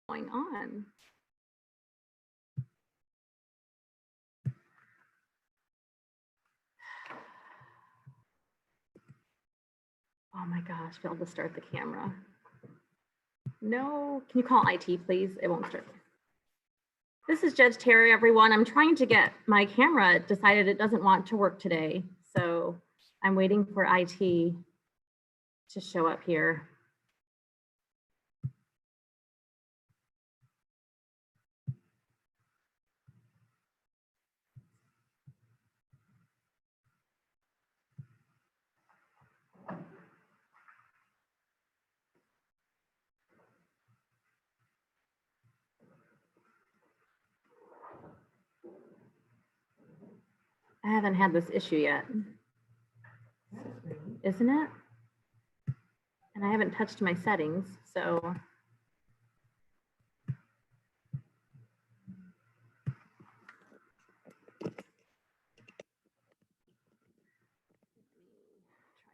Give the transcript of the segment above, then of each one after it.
going on? Oh my gosh, failed to start the camera. No, can you call IT, please? It won't start. This is Judge Terry, everyone. I'm trying to get my camera decided it doesn't want to work today. So I'm waiting for IT to show up here. I haven't had this issue yet, isn't it? And I haven't touched my settings, so.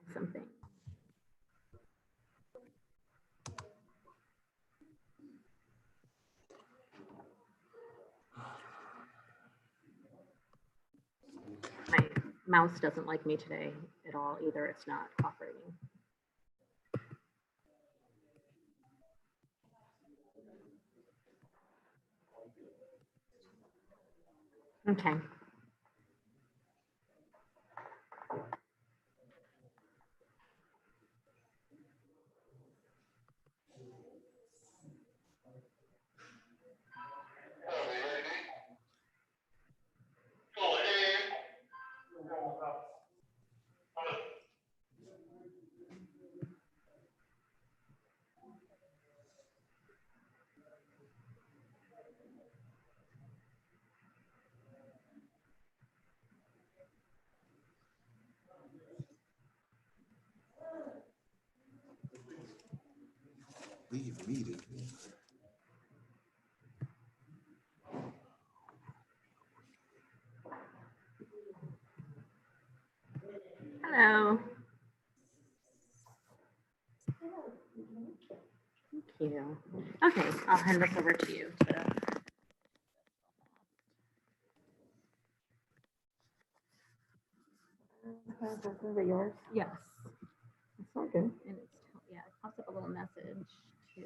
Try something. My mouse doesn't like me today at all either. It's not cooperating. Okay. Leave meeting. Hello. Thank you. Okay, I'll hand this over to you. Is it yours? Yes. It's all good. And it's, yeah, it pops up a little message to.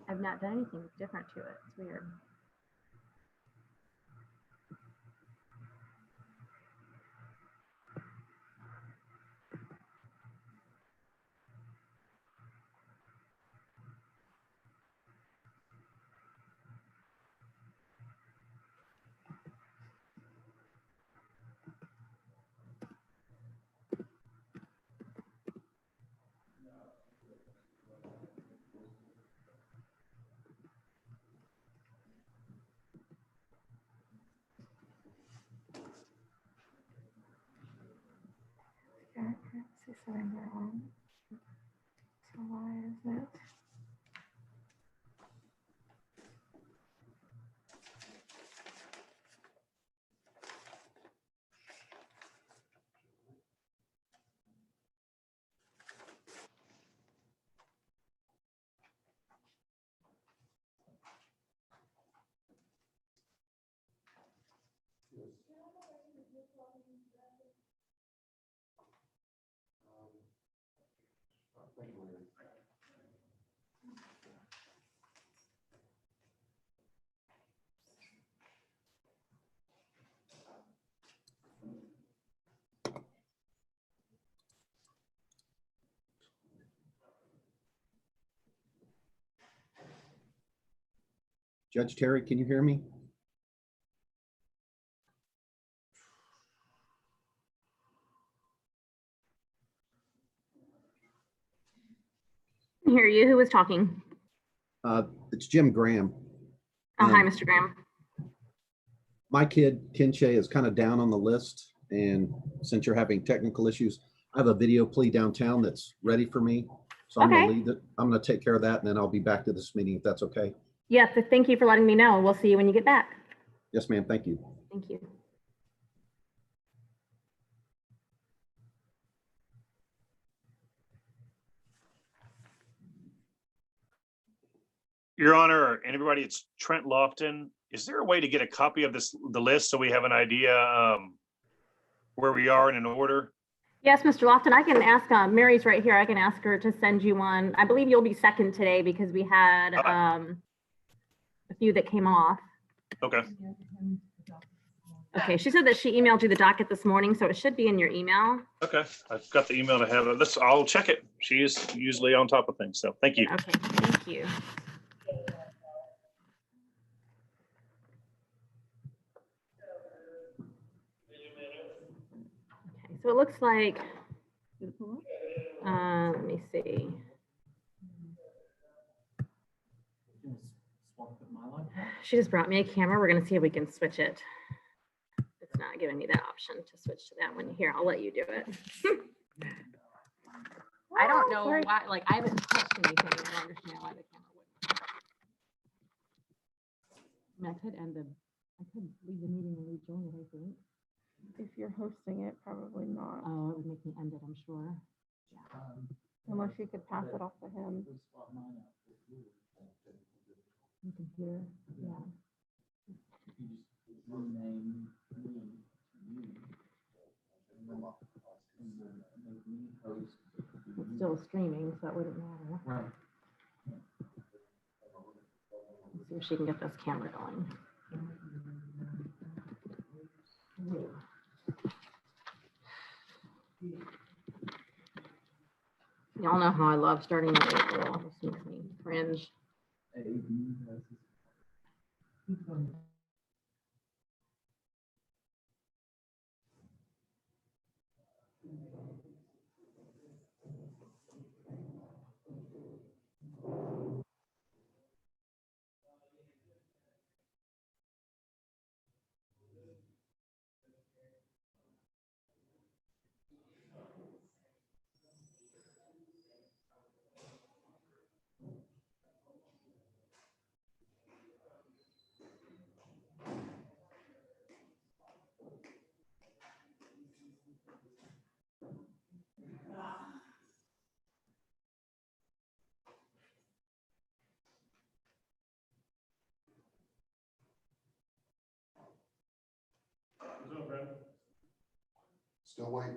I've not done anything different to it. It's weird. Surrender on. So why is it? Judge Terry, can you hear me? I hear you. Who was talking? It's Jim Graham. Oh, hi, Mr. Graham. My kid, Kinche, is kind of down on the list. And since you're having technical issues, I have a video plea downtown that's ready for me. So I'm going to leave it. I'm going to take care of that. And then I'll be back to this meeting if that's okay. Yes, thank you for letting me know. We'll see you when you get back. Yes, ma'am. Thank you. Thank you. Your Honor, and everybody, it's Trent Lofton. Is there a way to get a copy of the list, so we have an idea where we are in an order? Yes, Mr. Lofton, I can ask, Mary's right here. I can ask her to send you one. I believe you'll be second today because we had a few that came off. Okay. Okay, she said that she emailed you the docket this morning, so it should be in your email. Okay, I've got the email to have it. I'll check it. She is usually on top of things, so thank you. Okay, thank you. Okay, so it looks like, let me see. She just brought me a camera. We're gonna see if we can switch it. It's not giving me that option to switch to that one. Here, I'll let you do it. I don't know why, like, I haven't touched anything. I don't understand why the camera wouldn't. I mean, I could leave the meeting and rejoin it, I think. If you're hosting it, probably not. Oh, it would make me end it, I'm sure. Unless you could pass it off to him. The computer, yeah. It's still streaming, so it wouldn't matter. Right. Let's see if she can get this camera going. Y'all know how I love starting in April. It just makes me cringe. Still waiting.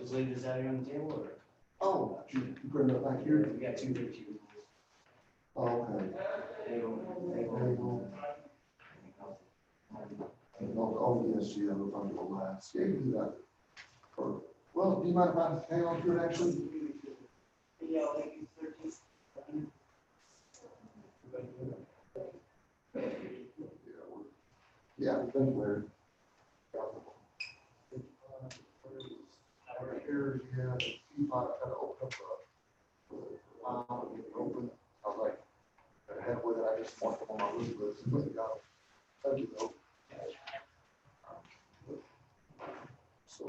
Just leave this out here on the table, or? Oh, you bring it back here? We got two big cubes. Oh, okay. There you go. There you go. Oh, yes, yeah, we're going to go last. Yeah, you can do that. Or, well, do you mind if I hang on to it actually? Yeah, I'll make you 13. Yeah, thank you, Larry. Here, yeah, see if I kind of open up open. I was like, I had with it, I just marked them on my list, but you got it. Thank you, though. So.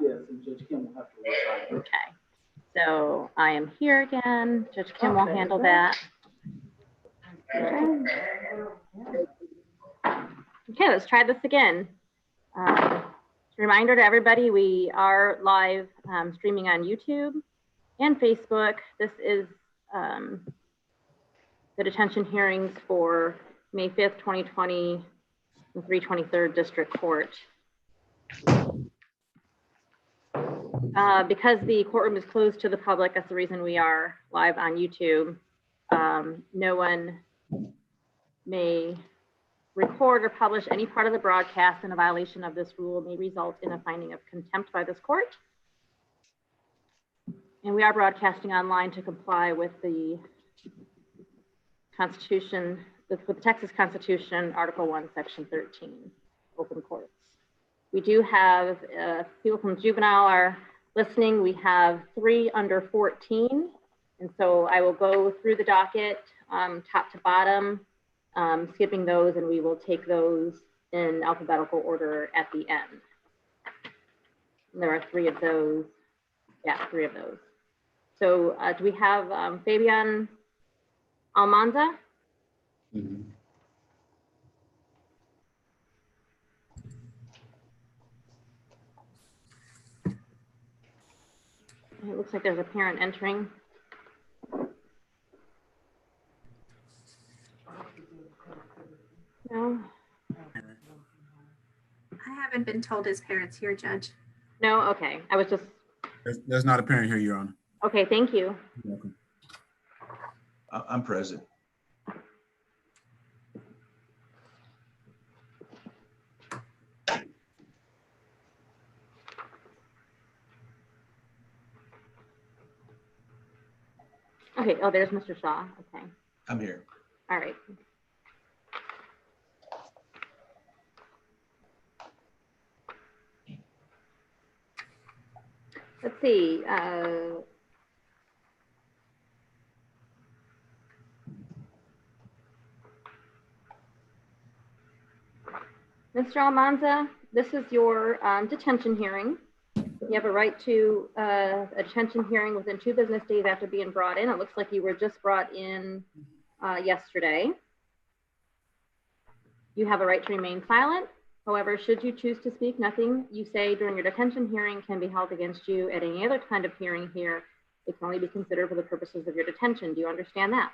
Yes, and Judge Kim will have to resign. Okay, so I am here again. Judge Kim will handle that. Okay, let's try this again. Reminder to everybody, we are live streaming on YouTube and Facebook. This is the detention hearings for May 5th, 2020, the 323rd District Court. Because the courtroom is closed to the public, that's the reason we are live on YouTube. No one may record or publish any part of the broadcast, and a violation of this rule may result in a finding of contempt by this court. And we are broadcasting online to comply with the Constitution, with the Texas Constitution, Article 1, Section 13, open courts. We do have people from juvenile are listening. We have 3 under 14. And so I will go through the docket top to bottom, skipping those, and we will take those in alphabetical order at the end. And there are 3 of those. Yeah, 3 of those. So do we have Fabian Almanza? Mm-hmm. It looks like there's a parent entering. No. I haven't been told his parents here, Judge. No, okay. I was just, There's not a parent here, Your Honor. okay, thank you. You're welcome. I'm present. Okay, oh, there's Mr. Shaw. Okay, I'm here. all right. Let's see. Mr. Almanza, this is your detention hearing. You have a right to a detention hearing within 2 business days after being brought in. It looks like you were just brought in yesterday. You have a right to remain silent. However, should you choose to speak, nothing you say during your detention hearing can be held against you at any other kind of hearing here. It can only be considered for the purposes of your detention. Do you understand that?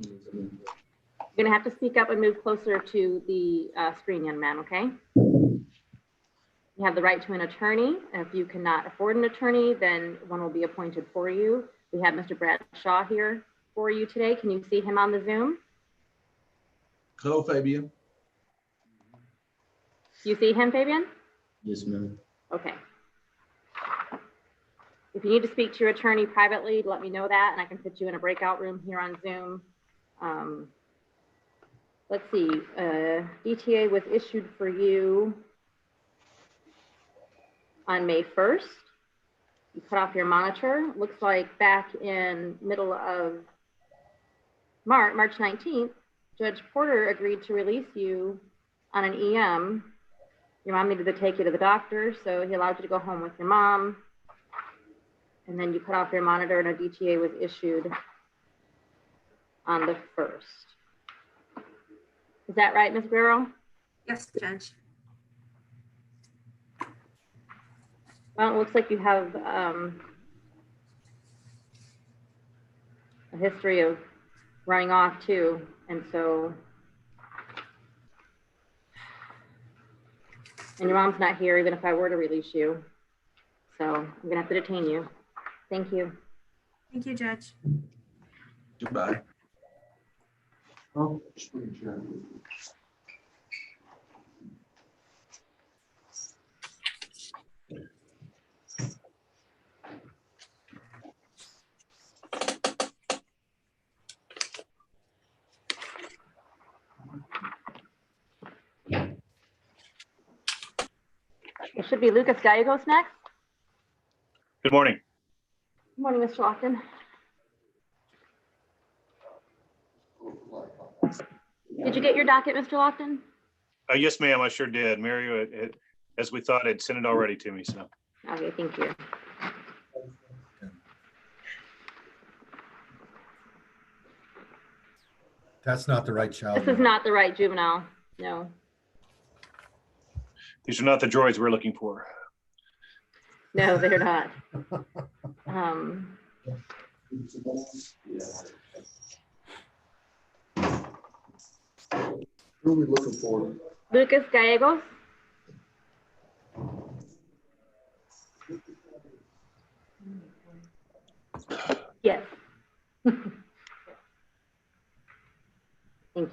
You're gonna have to speak up and move closer to the screen, young man, okay? You have the right to an attorney. If you cannot afford an attorney, then one will be appointed for you. We have Mr. Brad Shaw here for you today. Can you see him on the Zoom? Hello, Fabian. You see him, Fabian? Yes, ma'am. Okay. If you need to speak to your attorney privately, let me know that, and I can put you in a breakout room here on Zoom. Let's see, DTA was issued for you on May 1st. You cut off your monitor. Looks like back in middle of March 19th, Judge Porter agreed to release you on an EM. Your mom needed to take you to the doctor, so he allowed you to go home with your mom. And then you cut off your monitor and a DTA was issued on the 1st. Is that right, Ms. Guerrero? Yes, Judge. Well, it looks like you have a history of running off too. And so, and your mom's not here even if I were to release you. So I'm gonna have to detain you. Thank you. Thank you, Judge. Goodbye. Oh, spring chair. It should be Lucas Gagos next. Good morning. Good morning, Mr. Lofton. Did you get your docket, Mr. Lofton? Yes, ma'am, I sure did. Mary, as we thought, had sent it already to me, so. Okay, thank you. That's not the right child. This is not the right juvenile, no. These are not the droids we're looking for. No, they're not. Who are we looking for? Lucas Gallegos. Yes. Thank you.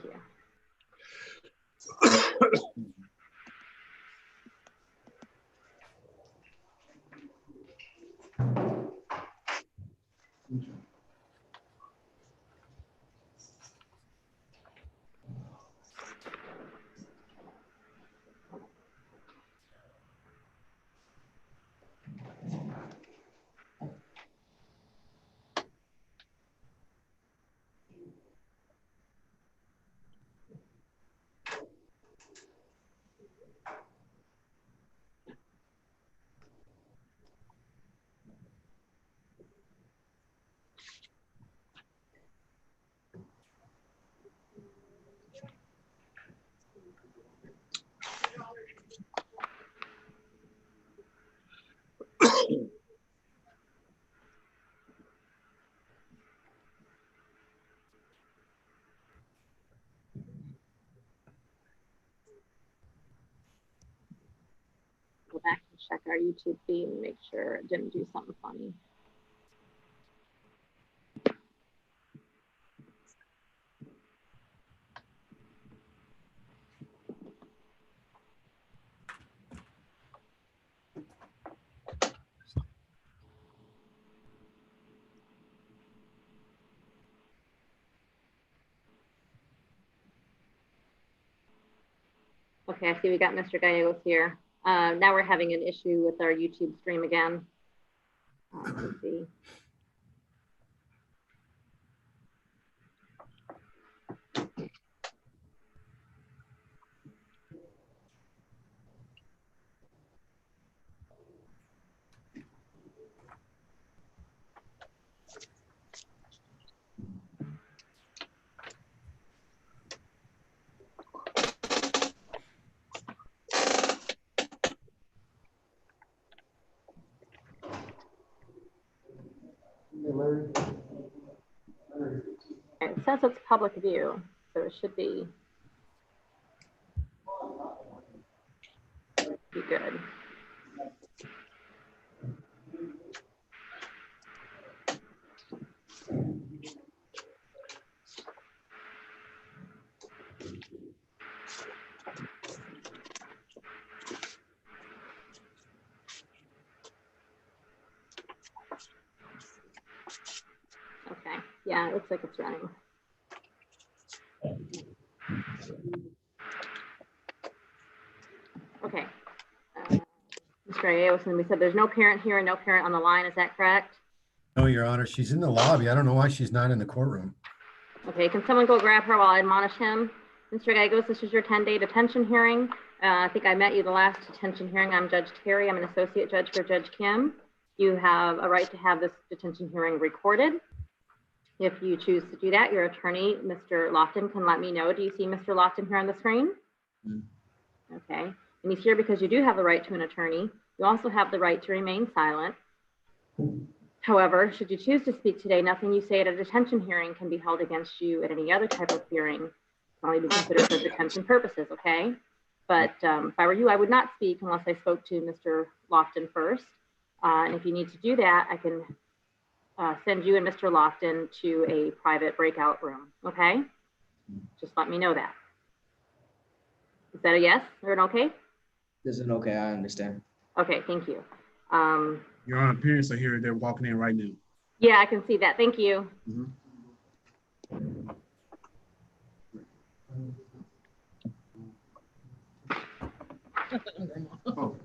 Go back and check our YouTube feed and make sure it didn't do something funny. Okay, I see we got Mr. Gallegos here. Now we're having an issue with our YouTube stream again. Let's see. It says it's public view, so it should be good. Okay, yeah, it looks like it's running. Okay. Mr. Gallegos, we said there's no parent here and no parent on the line, is that correct? No, Your Honor, she's in the lobby. I don't know why she's not in the courtroom. Okay, can someone go grab her while I admonish him? Mr. Gagos, this is your 10-day detention hearing. I think I met you the last detention hearing. I'm Judge Terry. I'm an associate judge for Judge Kim. You have a right to have this detention hearing recorded. If you choose to do that, your attorney, Mr. Lofton, can let me know. Do you see Mr. Lofton here on the screen? Okay, and he's here because you do have the right to an attorney. You also have the right to remain silent. However, should you choose to speak today, nothing you say at a detention hearing can be held against you at any other type of hearing. It's only be considered for detention purposes, okay? But if I were you, I would not speak unless I spoke to Mr. Lofton first. And if you need to do that, I can send you and Mr. Lofton to a private breakout room, okay? Just let me know that. Is that a yes or an okay? This is okay, I understand. Okay, thank you. Your Honor, parents are here. They're walking in right now. Yeah, I can see that. Thank you. Oh.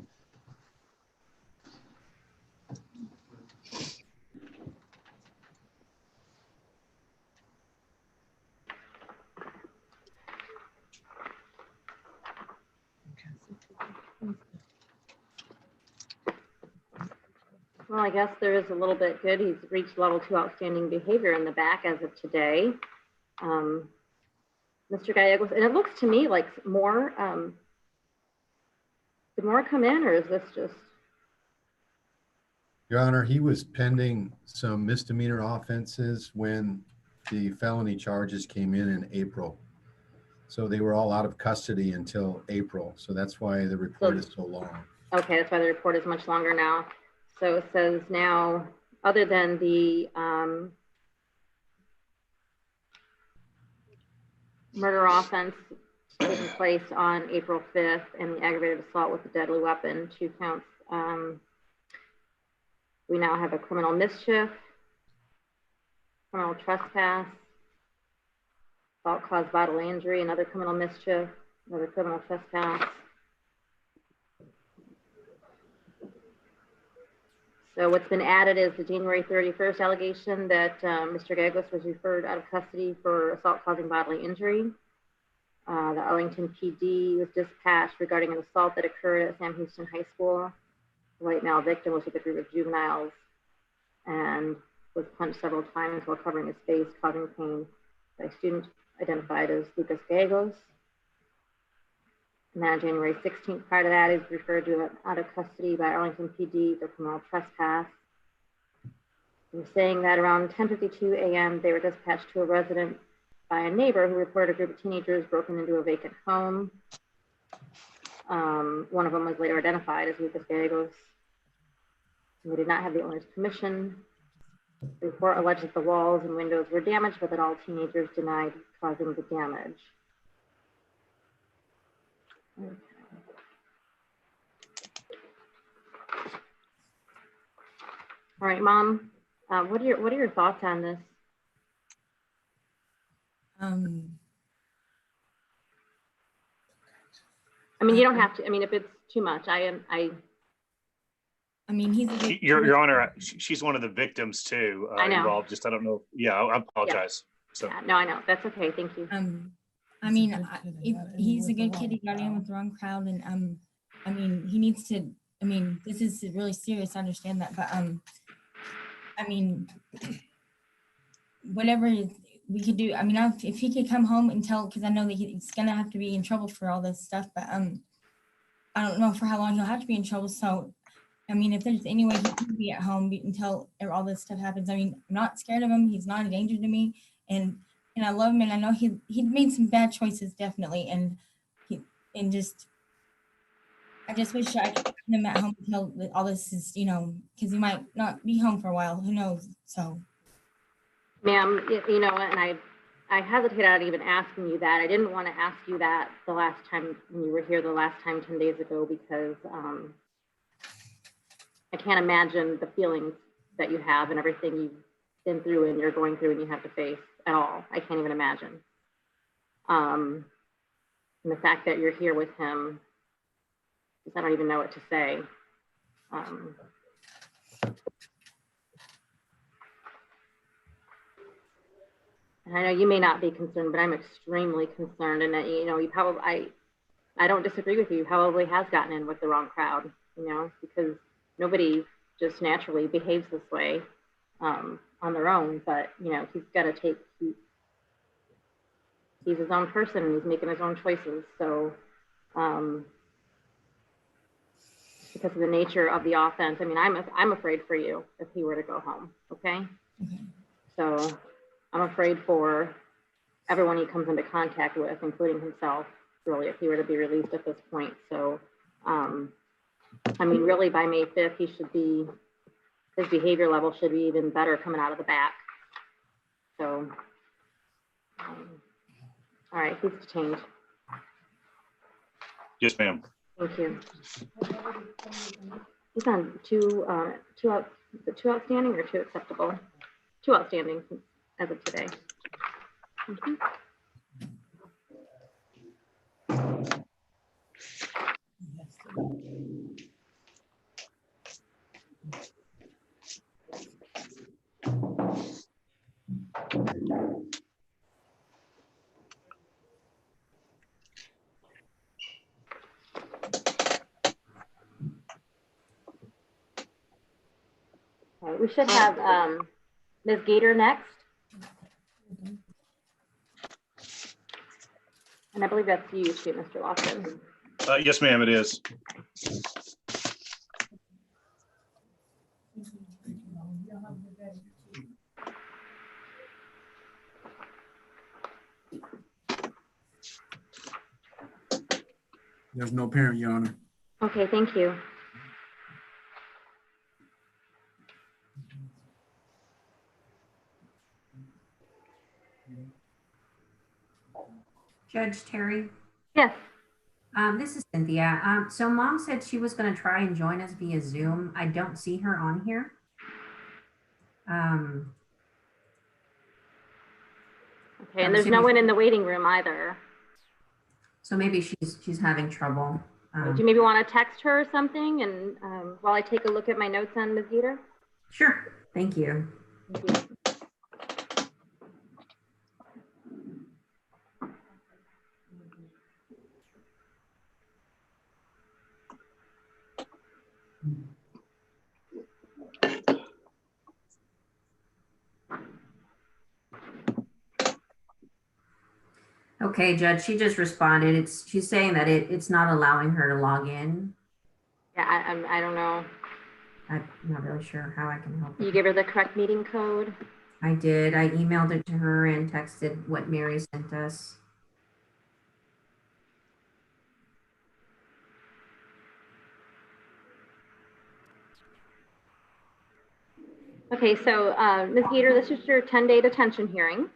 Well, I guess there is a little bit good. He's reached level 2 outstanding behavior in the back as of today. Mr. Gallegos, and it looks to me like more, did more come in, or is this just? Your Honor, he was pending some misdemeanor offenses when the felony charges came in April. So they were all out of custody until April. So that's why the report is so long. Okay, that's why the report is much longer now. So it says now, other than the murder offense taking place on April 5th and the aggravated assault with a deadly weapon, 2 counts. We now have a criminal mischief, criminal trespass, assault caused bodily injury, another criminal mischief, another criminal trespass. So what's been added is the January 31st allegation that Mr. Gagos was referred out of custody for assault causing bodily injury. The Arlington PD was dispatched regarding an assault that occurred at Sam Houston High School. The white male victim was with a group of juveniles and was punched several times while covering his face, causing pain by a student identified as Lucas Gagos. And then on January 16th, prior to that, he was referred to out of custody by Arlington PD for criminal trespass. They're saying that around 10:52 a.m., they were dispatched to a resident by a neighbor who reported a group of teenagers broken into a vacant home. One of them was later identified as Lucas Gagos. They did not have the owner's permission. The report alleged that the walls and windows were damaged, but that all teenagers denied causing the damage. Okay. All right, Mom. What are your thoughts on this? I mean, you don't have to. I mean, if it's too much, I mean, he's Your Honor, she's one of the victims too. I know. Involved. Just I don't know. Yeah, I apologize. Yeah. So Yeah, no, I know. That's okay. Thank you. I mean, if he's a good kid, he got in with the wrong crowd, and I mean, he needs to. I mean, this is really serious. I understand that, but I mean, whatever we could do. I mean, if he could come home and tell, because I know that he's gonna have to be in trouble for all this stuff, but I don't know for how long he'll have to be in trouble. So, I mean, if there's any way he can be at home until all this stuff happens, I mean, I'm not scared of him. He's not a danger to me, and I love him, and I know he made some bad choices, definitely, and I just wish I could keep him at home until all this is, because he might not be home for a while. Who knows? So, Ma'am, you know, and I hesitated on even asking you that. I didn't want to ask you that the last time when you were here, the last time 10 days ago, because I can't imagine the feelings that you have and everything you've been through and you're going through and you have to face at all. I can't even imagine. And the fact that you're here with him, I don't even know what to say. And I know you may not be concerned, but I'm extremely concerned. And you know, you probably, I don't disagree with you. You probably has gotten in with the wrong crowd, you know, because nobody just naturally behaves this way on their own. But you know, he's got to take. He's his own person and he's making his own choices. So because of the nature of the offense, I mean, I'm afraid for you if he were to go home. Okay. So I'm afraid for everyone he comes into contact with, including himself, really, if he were to be released at this point. So, I mean, really by May 5th, he should be, his behavior level should be even better coming out of the back. So, all right, he's detained. yes, ma'am. Thank you. He's on two outstanding or 2 acceptable? 2 outstanding as of today. Mhm. All right, we should have Ms. Gater next. And I believe that's you too, Mr. Lawson. Yes, ma'am, it is. There's no parent, Your Honor. Okay, thank you. Judge Terry, Yes. this is Cynthia. So mom said she was going to try and join us via Zoom. I don't see her on here. Okay, and there's no one in the waiting room either. So maybe she's having trouble. Do you maybe want to text her or something? And while I take a look at my notes on Ms. Gater? Sure. Thank you. Thank you. Okay, Judge, she just responded. She's saying that it's not allowing her to log in. Yeah, I don't know. I'm not really sure how I can help. You gave her the correct meeting code? I did. I emailed it to her and texted what Mary sent us. Okay, so Ms. Gater, this is your 10-day detention hearing.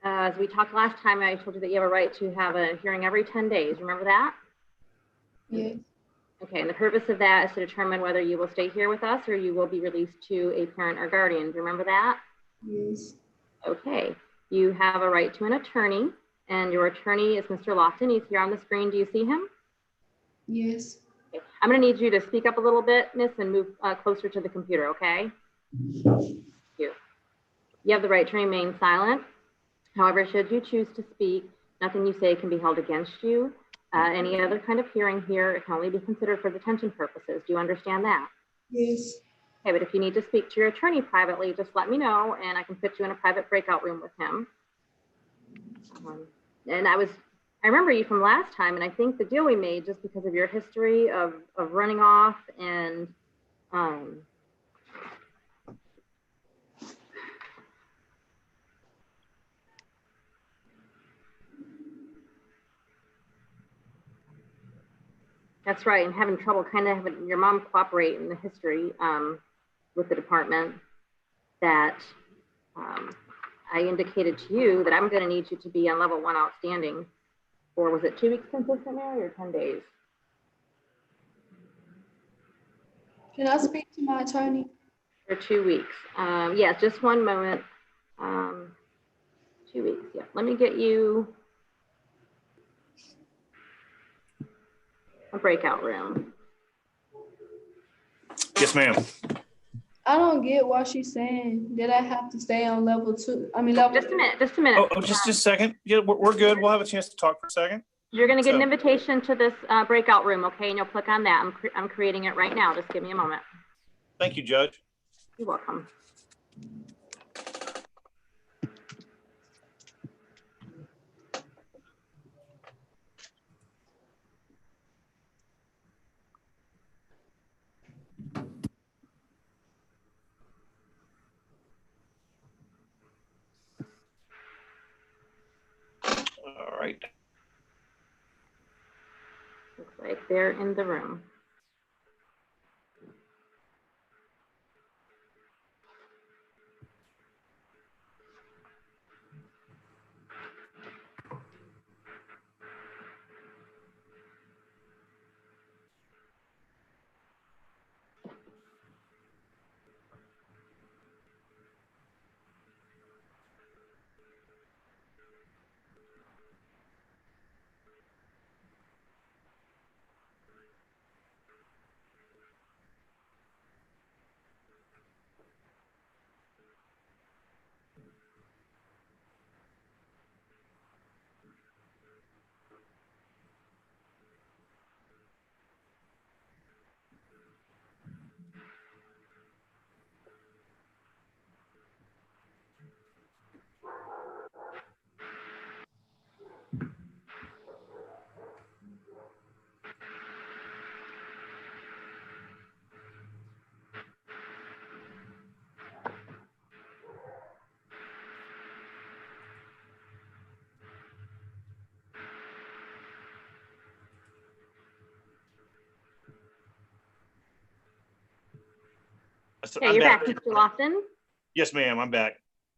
As we talked last time, I told you that you have a right to have a hearing every 10 days. Remember that? Yes. Okay, and the purpose of that is to determine whether you will stay here with us or you will be released to a parent or guardian. Do you remember that? Yes. Okay, you have a right to an attorney, and your attorney is Mr. Lofton. He's here on the screen. Do you see him? Yes. Okay. I'm going to need you to speak up a little bit, miss, and move closer to the computer, okay? Thank you. You have the right to remain silent. However, should you choose to speak, nothing you say can be held against you. Any other kind of hearing here, it can only be considered for detention purposes. Do you understand that? Yes. Okay, but if you need to speak to your attorney privately, just let me know and I can put you in a private breakout room with him. And I remember you from last time, and I think the deal we made, just because of your history of running off and that's right, and having trouble kind of having your mom cooperate in the history with the department, that I indicated to you that I'm going to need you to be on level 1 outstanding for, was it 2 weeks consistent, Mary, or 10 days? Can I speak to my attorney? For 2 weeks. Yes, just one moment. 2 weeks, yeah. Let me get you a breakout room. Yes, ma'am. I don't get what she's saying. Did I have to stay on level 2? I mean, level. Just a minute. Oh, just a second. Yeah, we're good. We'll have a chance to talk for a second. You're going to get an invitation to this breakout room, okay? And you'll click on that. I'm creating it right now. Just give me a moment. Thank you, Judge. You're welcome. All right. Looks like they're in the room. said, Okay, I'm you're back. back, Mr. Lofton. Yes, ma'am, I'm back.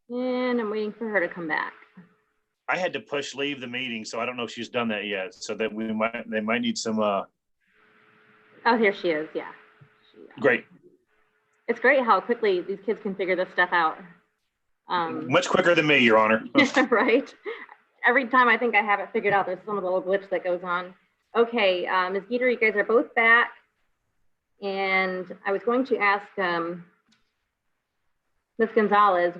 And I'm waiting for her to come back. I had to push leave the meeting, so I don't know if she's done that yet. So that they might need some, Oh, here she is, yeah. great, It's great how quickly these kids can figure this stuff out. much quicker than me, Your Honor. Right? Every time I think I have it figured out, there's some little glitch that goes on. Okay, Ms. Gater, you guys are both back. And I was going to ask Ms. Gonzalez,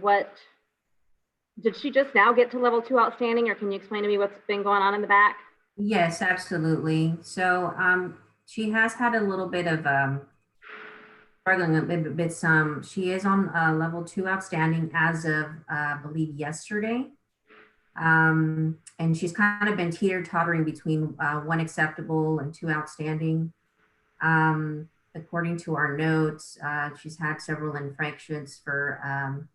did she just now get to level 2 outstanding, or can you explain to me what's been going on in the back? Yes, absolutely. So she has had a little bit of struggling a bit. She is on level 2 outstanding as of I believe yesterday. And she's kind of been teeter-tottering between 1 acceptable and 2 outstanding. According to our notes, she's had several infractions for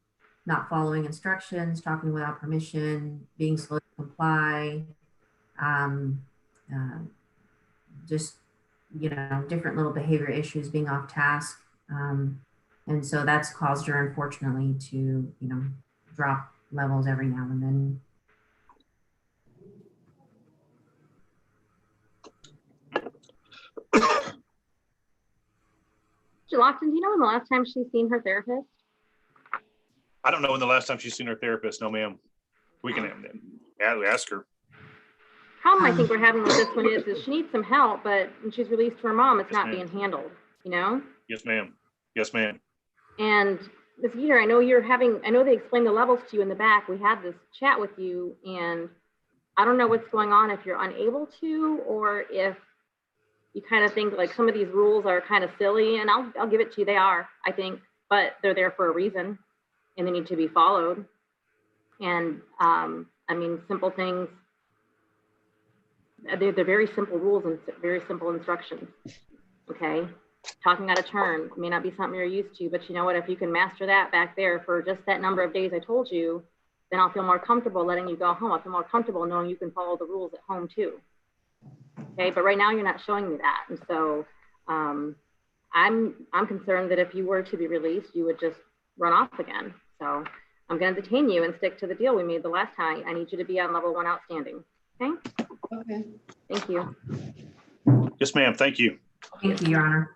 not following instructions, talking without permission, being slow to comply, just, you know, different little behavior issues, being off task. And so that's caused her, unfortunately, to, you know, drop levels every now and then. Mr. Lofton, do you know when the last time she's seen her therapist? I don't know when the last time she's seen her therapist. No, ma'am. We can ask her. Problem I think we're having with this one is she needs some help, but when she's released to her mom, it's Yes, not ma'am. being handled, you know? Yes, ma'am. Yes, ma'am. And Ms. Gater, I know they explained the levels to you in the back. We had this chat with you, and I don't know what's going on, if you're unable to, or if you kind of think like some of these rules are kind of silly, and I'll give it to you, they are, I think, but they're there for a reason and they need to be followed. And I mean, simple things, they're very simple rules and very simple instructions, okay? Talking out of turn may not be something you're used to, but you know what, if you can master that back there for just that number of days I told you, then I'll feel more comfortable letting you go home. I'll feel more comfortable knowing you can follow the rules at home too. Okay, but right now you're not showing me that. And so I'm concerned that if you were to be released, you would just run off again. So I'm going to detain you and stick to the deal we made the last time. I need you to be on level 1 outstanding. Okay? Okay. Thank you. Yes, ma'am. Thank you. Thank you, Your Honor.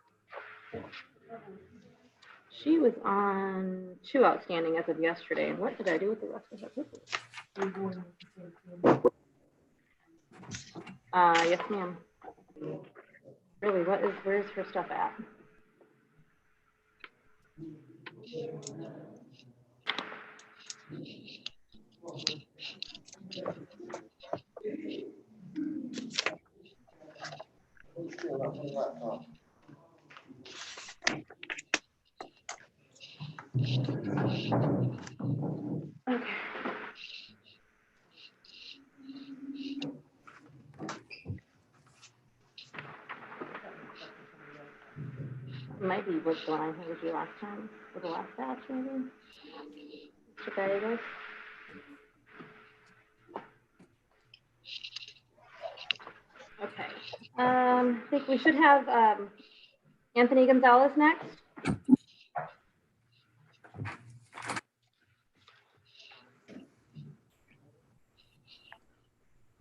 She was on 2 outstanding as of yesterday. What did I do with the rest of her papers? Yes, ma'am. Really, where's her stuff at? Okay. Might be which one I handed you last time, for the last batch, maybe? Mr. Gagos? Okay. I think we should have Anthony Gonzalez next.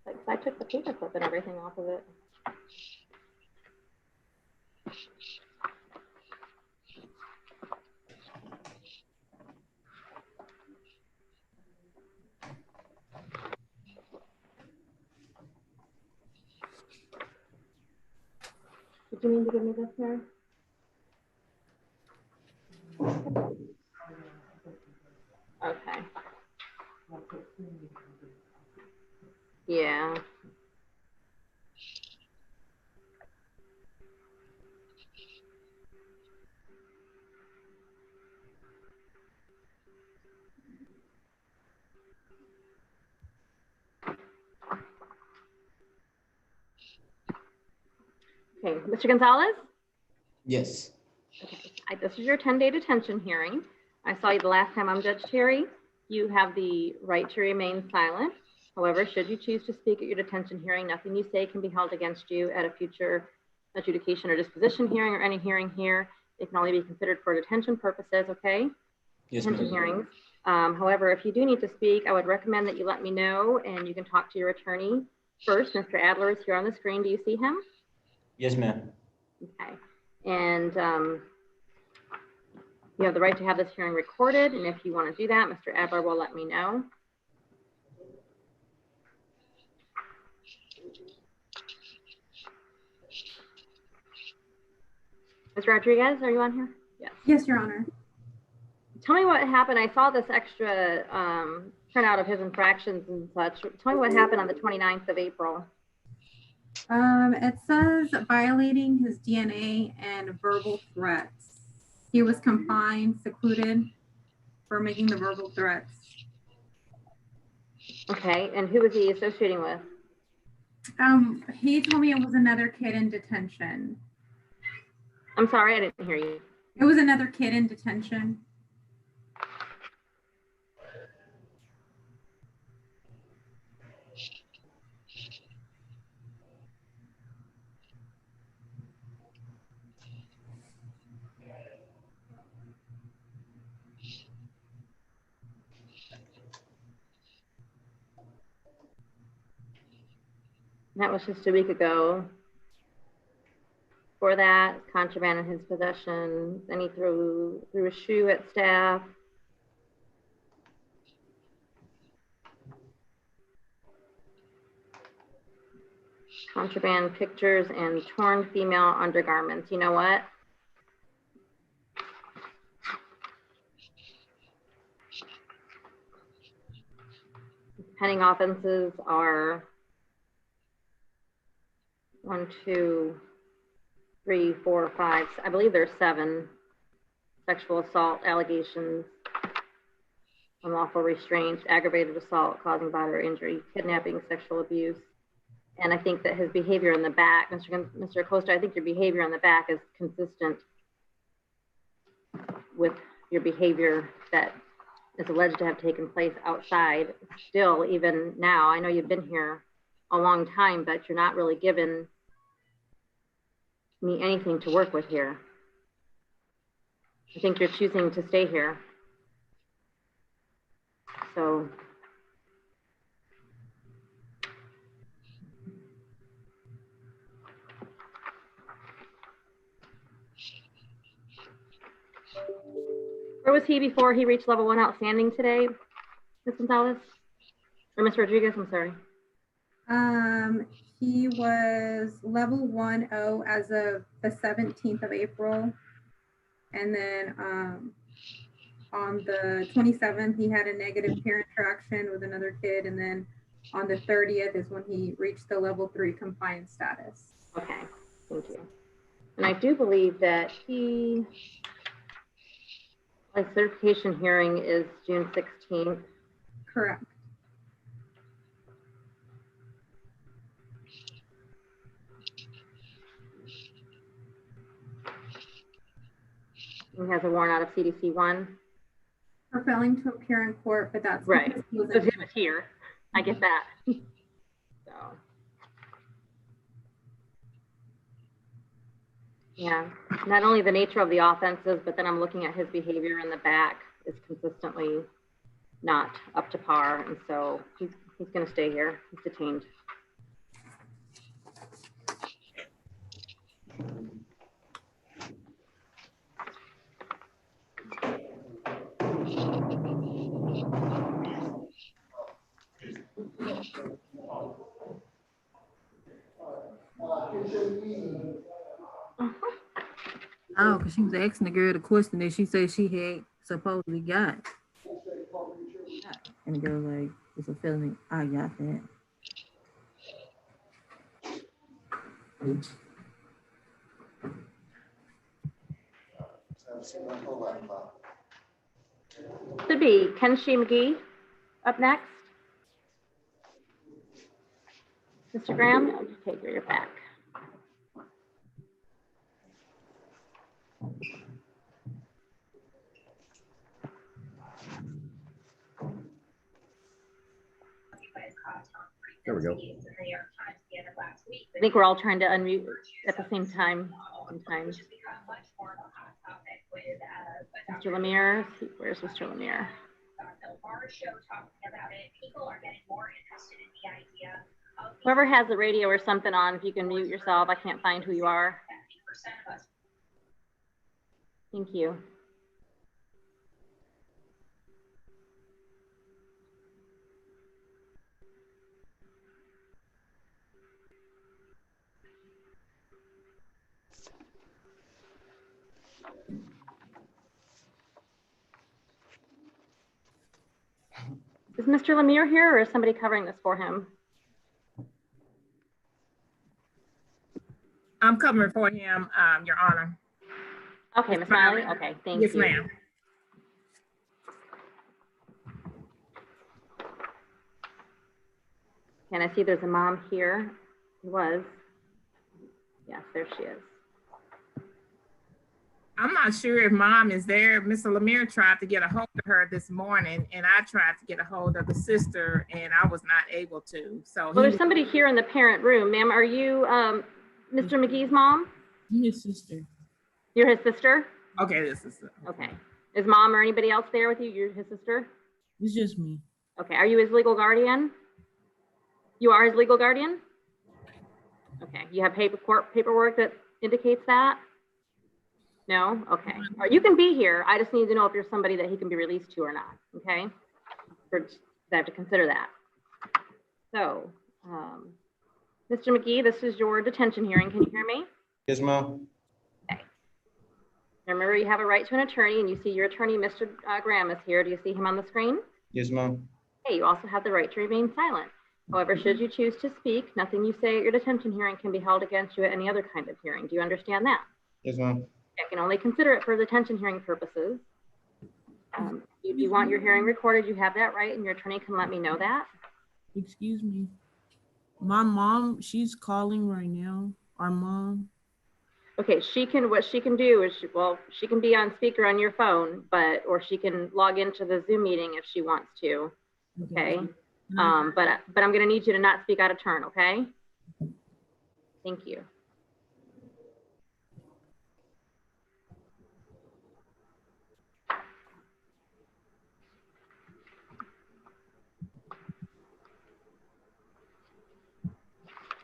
Like, I took the paper clip and everything off of it. Did you mean to give me this, Mary? Okay. Yeah. Okay, Mr. Gonzalez? Yes. Okay. This is your 10-day detention hearing. I saw you the last time I'm Judge Terry. You have the right to remain silent. However, should you choose to speak at your detention hearing, nothing you say can be held against you at a future adjudication or disposition hearing or any hearing here. It can only be considered for detention purposes, okay? Yes, Detention ma'am. hearings. However, if you do need to speak, I would recommend that you let me know and you can talk to your attorney first. Mr. Adler is here on the screen. Do you see him? Yes, ma'am. Okay. And you have the right to have this hearing recorded. And if you want to do that, Mr. Adler will let me know. Ms. Rodriguez, are you on here? Yes. Yes, Your Honor. Tell me what happened. I saw this extra printout of his infractions and such. Tell me what happened on the 29th of April. It says violating his DNA and verbal threats. He was confined, secluded for making the verbal threats. Okay, and who was he associating with? He told me it was another kid in detention. I'm sorry, I didn't hear you. It was another kid in detention. That was just a week ago. For that, contraband in his possession. Then he threw a shoe at staff. Contraband pictures and torn female undergarments. You know what? Pending offenses are 1, 2, 3, 4, 5. I believe there's 7 sexual assault allegations, unlawful restraint, aggravated assault causing bodily injury, kidnapping, sexual abuse. And I think that his behavior in the back, Mr. Acosta, I think your behavior in the back is consistent with your behavior that is alleged to have taken place outside. Still, even now, I know you've been here a long time, but you're not really giving me anything to work with here. I think you're choosing to stay here. So where was he before he reached level 1 outstanding today, Ms. Gonzalez? Or Ms. Rodriguez, I'm sorry. He was level 1-0 as of the 17th of April. And then on the 27th, he had a negative peer interaction with another kid. And then on the 30th is when he reached the level 3 compliance status. Okay, thank you. And I do believe that his certification hearing is June 16th. Correct. He has a warrant out of CDC 1. For failing to appear in court, but that's Right. because he was Because he was here. I get that. So. Yeah, not only the nature of the offenses, but then I'm looking at his behavior in the back is consistently not up to par. And so he's going to stay here. He's detained. Oh, because she was asking the girl the question that she said she had supposedly got. And the girl like, it's a felony. I got that. Should be Keni McGee up next. Mr. Graham, I'll just take your back. There we go. I think we're all trying to unmute at the same time sometimes. Mr. Lemire. Where's Mr. Lemire? Whoever has the radio or something on, if you can mute yourself, I can't find who you are. Thank you. Is Mr. Lemire here, or is somebody covering this for him? I'm covering for him, Your Honor. Okay, Ms. Smiley. Okay, thank you. Yes, ma'am. And I see there's a mom here. Was. Yes, there she is. I'm not sure if mom is there. Mr. Lemire tried to get a hold of her this morning, and I tried to get a hold of the sister, and I was not able to. So well, there's somebody here in the parent room. Ma'am, are you Mr. McGee's mom? I'm his sister. You're his sister? Okay, this is okay. Is mom or anybody else there with you? You're his sister? It's just me. Okay. Are you his legal guardian? You are his legal guardian? Okay. You have paperwork that indicates that? No? Okay. Or you can be here. I just need to know if you're somebody that he can be released to or not. Okay. I have to consider that. So, Mr. McGee, this is your detention hearing. Can you hear me? Yes, ma'am. Okay. Remember, you have a right to an attorney, and you see your attorney, Mr. Graham, is here. Do you see him on the screen? Yes, ma'am. Okay. You also have the right to remain silent. However, should you choose to speak, nothing you say at your detention hearing can be held against you at any other kind of hearing. Do you understand that? Yes, ma'am. I can only consider it for detention hearing purposes. If you want your hearing recorded, you have that right, and your attorney can let me know that. Excuse me. My mom, she's calling right now. Our mom. Okay, what she can do is, she can be on speaker on your phone, or she can log into the Zoom meeting if she wants to. Okay. But I'm going to need you to not speak out of turn. Okay. Thank you.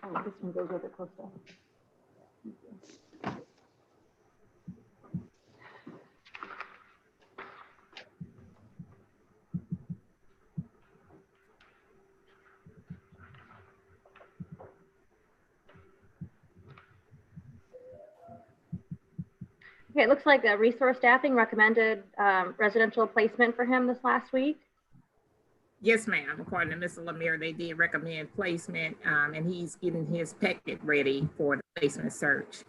Oh, this one goes over close to. Okay, it looks like the resource staffing recommended residential placement for him this last week. Yes, ma'am. According to Mr. Lemire, they did recommend placement, and he's getting his packet ready for the placement search.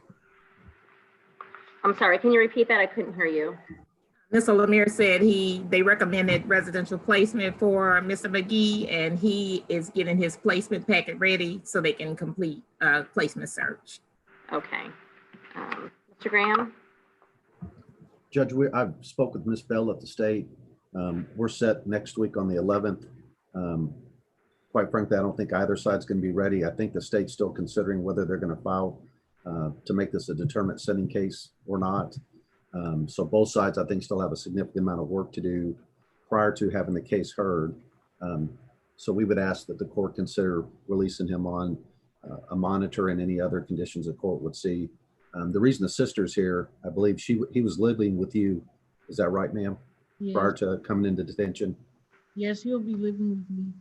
I'm sorry, can you repeat that? I couldn't hear you. Mr. Lemire said they recommended residential placement for Mr. McGee, and he is getting his placement packet ready so they can complete placement search. Okay. Mr. Graham? Judge, I've spoke with Ms. Bell at the state. We're set next week on the 11th. Quite frankly, I don't think either side's going to be ready. I think the state's still considering whether they're going to file to make this a determinate sending case or not. So both sides, I think, still have a significant amount of work to do prior to having the case heard. So we would ask that the court consider releasing him on a monitor and any other conditions the court would see. The reason the sister's here, I believe he was living with you. Is that right, ma'am? Yes. Prior to coming into detention? Yes, he'll be living with me.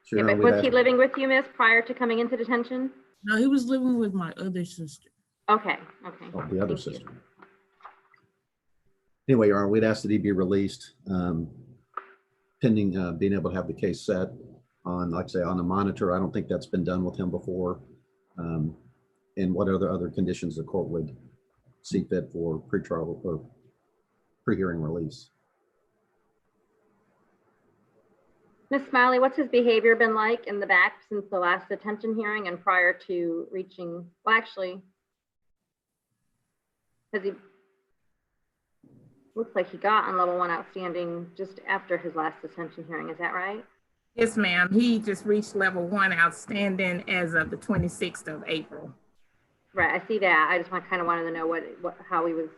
Sure, yeah, but was he living with you, miss, prior to coming into detention? No, he was living with my other sister. Okay, okay. Oh, the other sister. Anyway, Your Honor, we'd ask that he be released pending being able to have the case set on, like I say, on a monitor. I don't think that's been done with him before. And what other conditions the court would see fit for pretrial or pre-hearing release. Ms. Smiley, what's his behavior been like in the back since the last detention hearing and prior to reaching, well, actually, looks like he got on level 1 outstanding just after his last detention hearing. Is that right? Yes, ma'am. He just reached level 1 outstanding as of the 26th of April. Right, I see that. I just kind of wanted to know how he was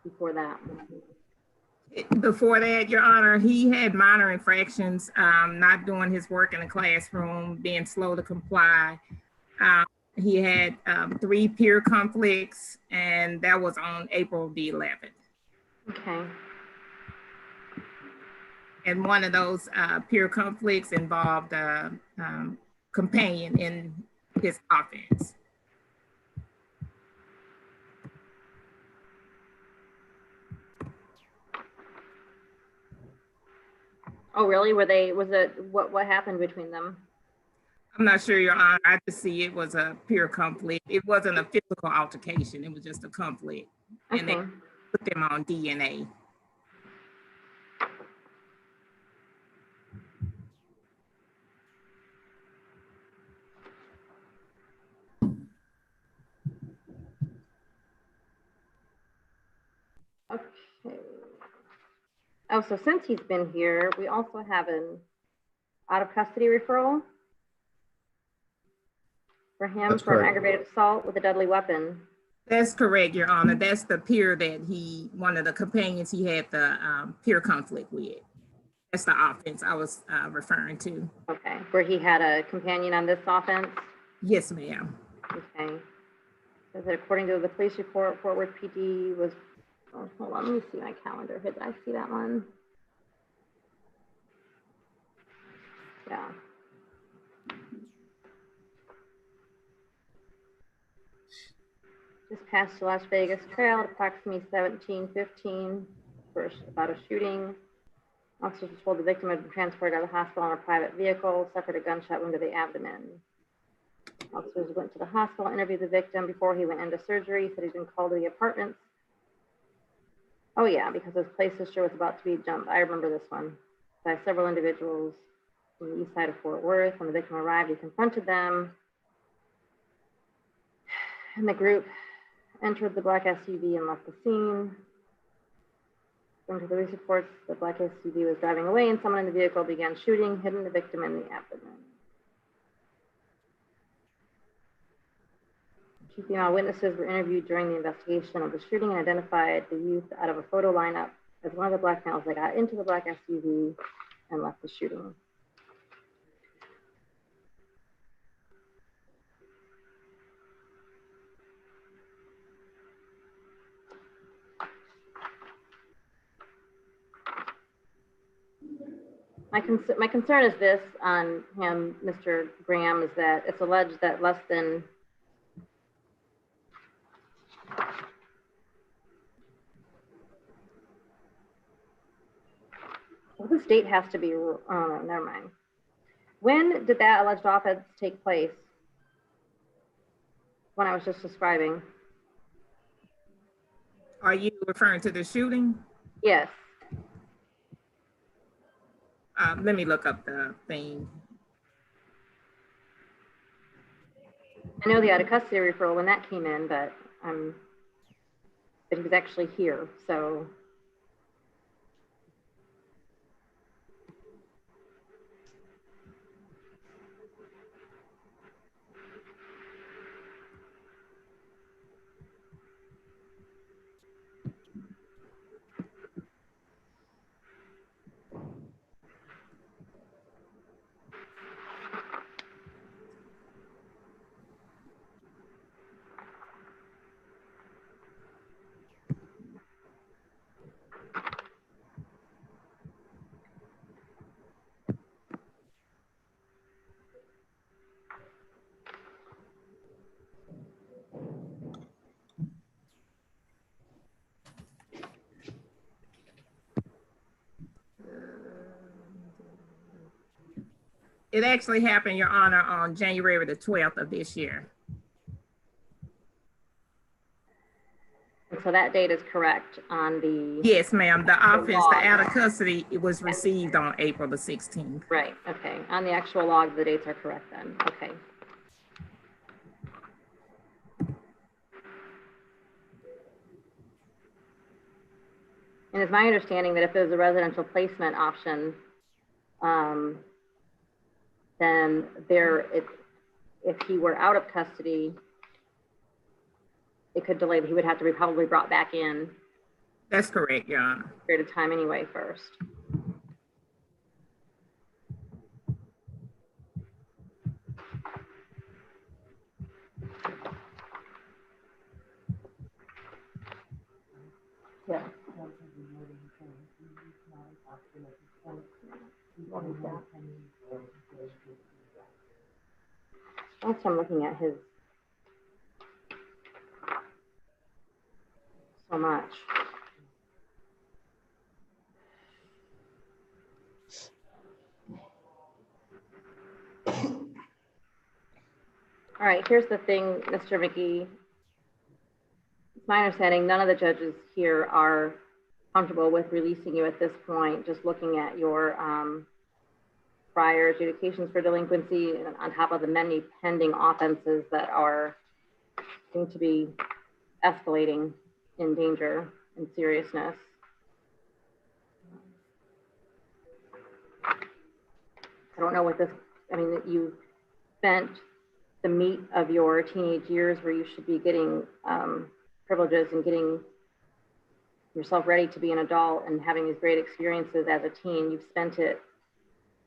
before that? Before that, Your Honor, he had minor infractions, not doing his work in the classroom, being slow to comply. He had 3 peer conflicts, and that was on April the 11th. Okay. And one of those peer conflicts involved a companion in his offense. Oh, really? What happened between them? I'm not sure, Your Honor. I just see it was a peer conflict. It wasn't a physical altercation. It was just a conflict. Okay. And they put them on DNA. Okay. Oh, so since he's been here, we also have an out of custody referral for him That's for an correct. aggravated assault with a deadly weapon. That's correct, Your Honor. That's the peer that one of the companions he had the peer conflict with. That's the offense I was referring to. Okay, where he had a companion on this offense? Yes, ma'am. Okay. Says that according to the police report, Fort Worth PD was, oh, hold on, let me see my calendar. Did I see that one? Yeah. Just past the Las Vegas Trail at approximately 17:15 about a shooting. Officers were told the victim had been transported to the hospital in a private vehicle, suffered a gunshot wound to the abdomen. Officers went to the hospital, interviewed the victim before he went into surgery, said he'd been called to the apartments. Oh yeah, because his place sister was about to be jumped. I remember this one. By several individuals from the east side of Fort Worth. When the victim arrived, he confronted them. And the group entered the black SUV and left the scene. According to the police reports, the black SUV was driving away and someone in the vehicle began shooting, hitting the victim in the abdomen. Two female witnesses were interviewed during the investigation of the shooting and identified the youth out of a photo lineup as one of the black males that got into the black SUV and left the shooting. My concern is this on him, Mr. Graham, is that it's alleged that less than well, this date has to be, oh, never mind. When did that alleged offense take place? When I was just describing. Are you referring to the shooting? Yes. Let me look up the thing. I know the out of custody referral when that came in, but he was actually here, so. It actually happened, Your Honor, on January the 12th of this year. And so that date is correct on the. Yes, ma'am. The offense, the out of custody, it was received on April the 16th. Right, okay. On the actual log, the dates are correct then, okay. And it's my understanding that if there's a residential placement option, then if he were out of custody, it could delay, he would have to be probably brought back in That's correct, Your Honor. Period of time anyway first. Yeah. Also, I'm looking at his so much. All right, here's the thing, Mr. McGee. It's my understanding none of the judges here are comfortable with releasing you at this point, just looking at your prior adjudications for delinquency and on top of the many pending offenses that seem to be escalating in danger and seriousness. I don't know what this, I mean, you spent the meat of your teenage years where you should be getting privileges and getting yourself ready to be an adult and having these great experiences as a teen. You've spent it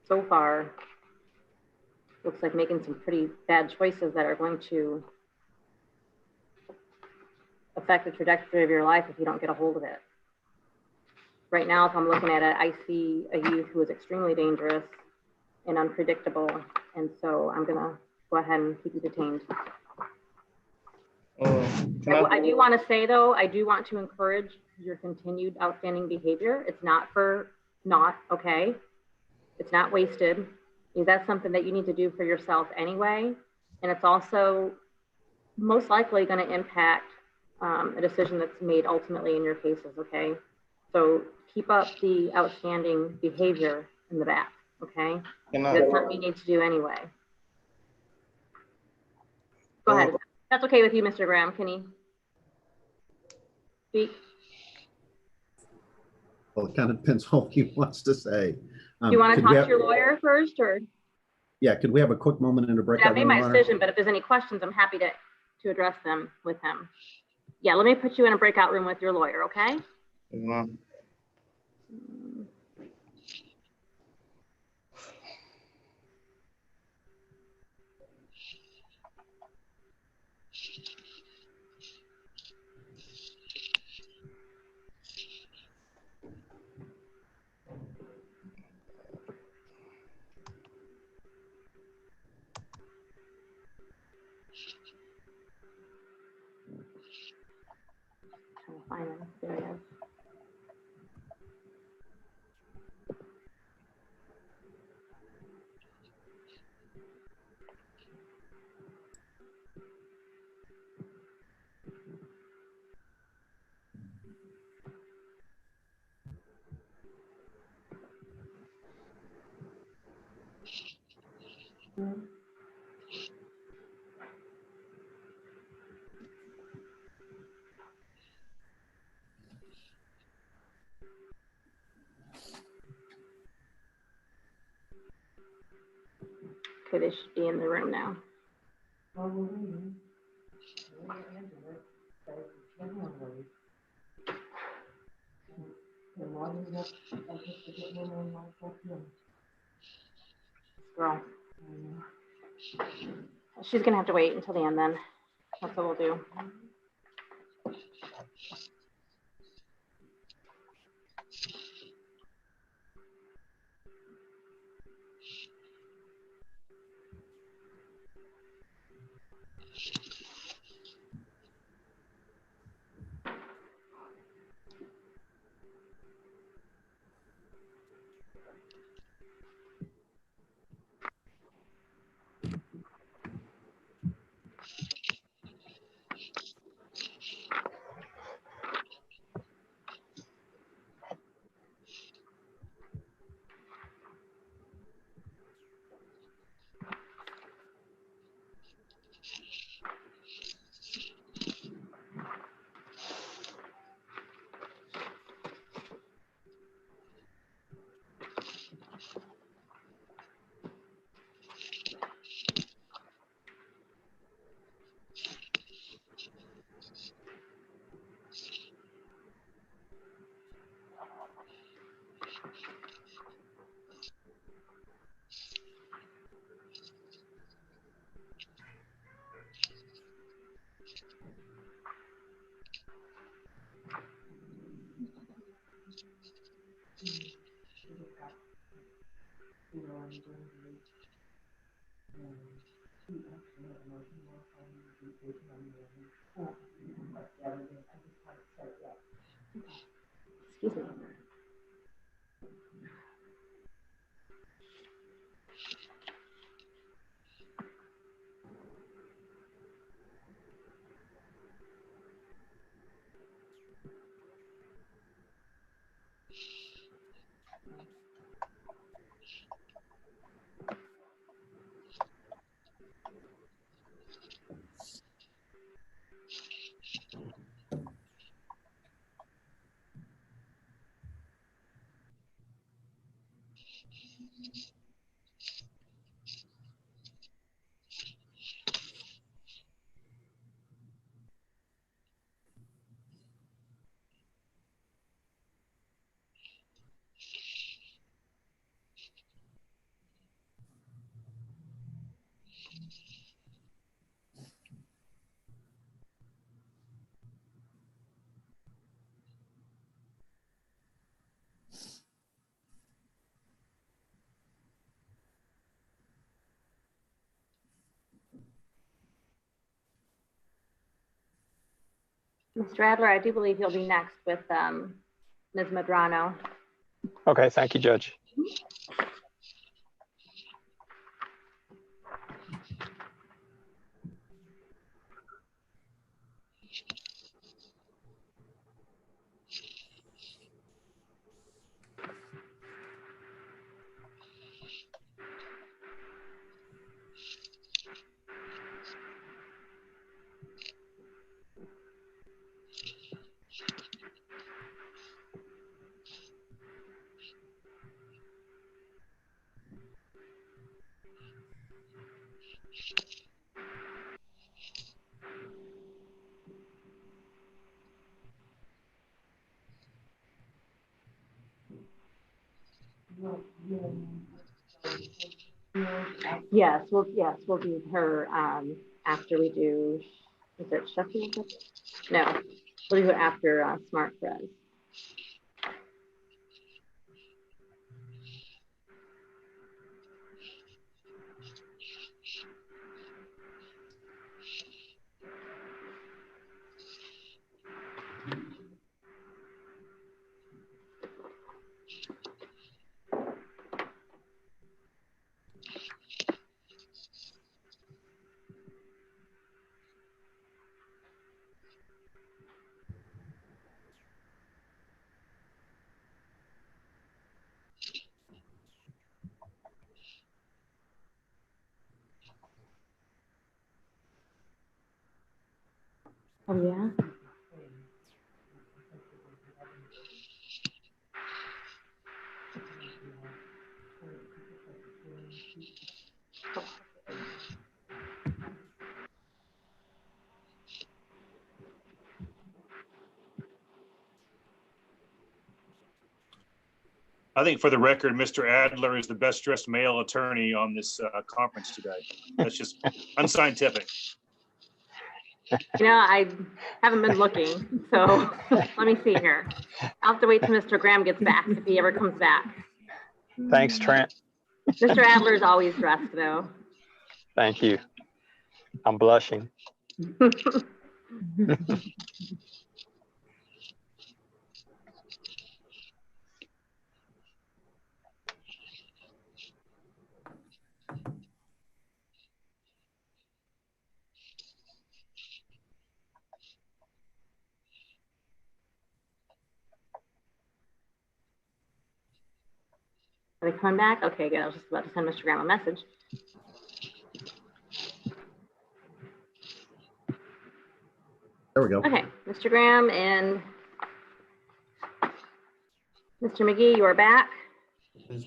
so far, looks like making some pretty bad choices that are going to affect the trajectory of your life if you don't get a hold of it. Right now, if I'm looking at it, I see a youth who is extremely dangerous and unpredictable. And so I'm gonna go ahead and keep you detained. I do want to say though, I do want to encourage your continued outstanding behavior. It's not for naught, okay? It's not wasted. That's something that you need to do for yourself anyway. And it's also most likely going to impact a decision that's made ultimately in your cases, okay? So keep up the outstanding behavior in the back, okay? That's something you need to do anyway. Go ahead. That's okay with you, Mr. Graham. Can he speak? Well, it kind of depends on what he wants to say. Do you want to talk to your lawyer first, or? Yeah, could we have a quick moment in a breakout room? I made my decision, but if there's any questions, I'm happy to address them with him. Yeah, let me put you in a breakout room with your lawyer, okay? Find him. There he is. Okay, they should be in the room now. Girl. She's gonna have to wait until the end then. That's what we'll do. Excuse me. Mr. Adler, I do believe he'll be next with Ms. Madrano. Okay, thank you, Judge. Yes, we'll do her after we do, is it Sheffield? No, we'll do it after Smart Perez. Oh, yeah. I think for the record, Mr. Adler is the best dressed male attorney on this conference today. That's just unscientific. You know, I haven't been looking, so let me see here. I'll have to wait till Mr. Graham gets back, if he ever comes back. Thanks, Trent. Mr. Adler is always dressed, though. Thank you. I'm blushing. Are they coming back? Okay, good. I was just about to send Mr. Graham a message. There we go. Okay, Mr. Graham and Mr. McGee, you are back.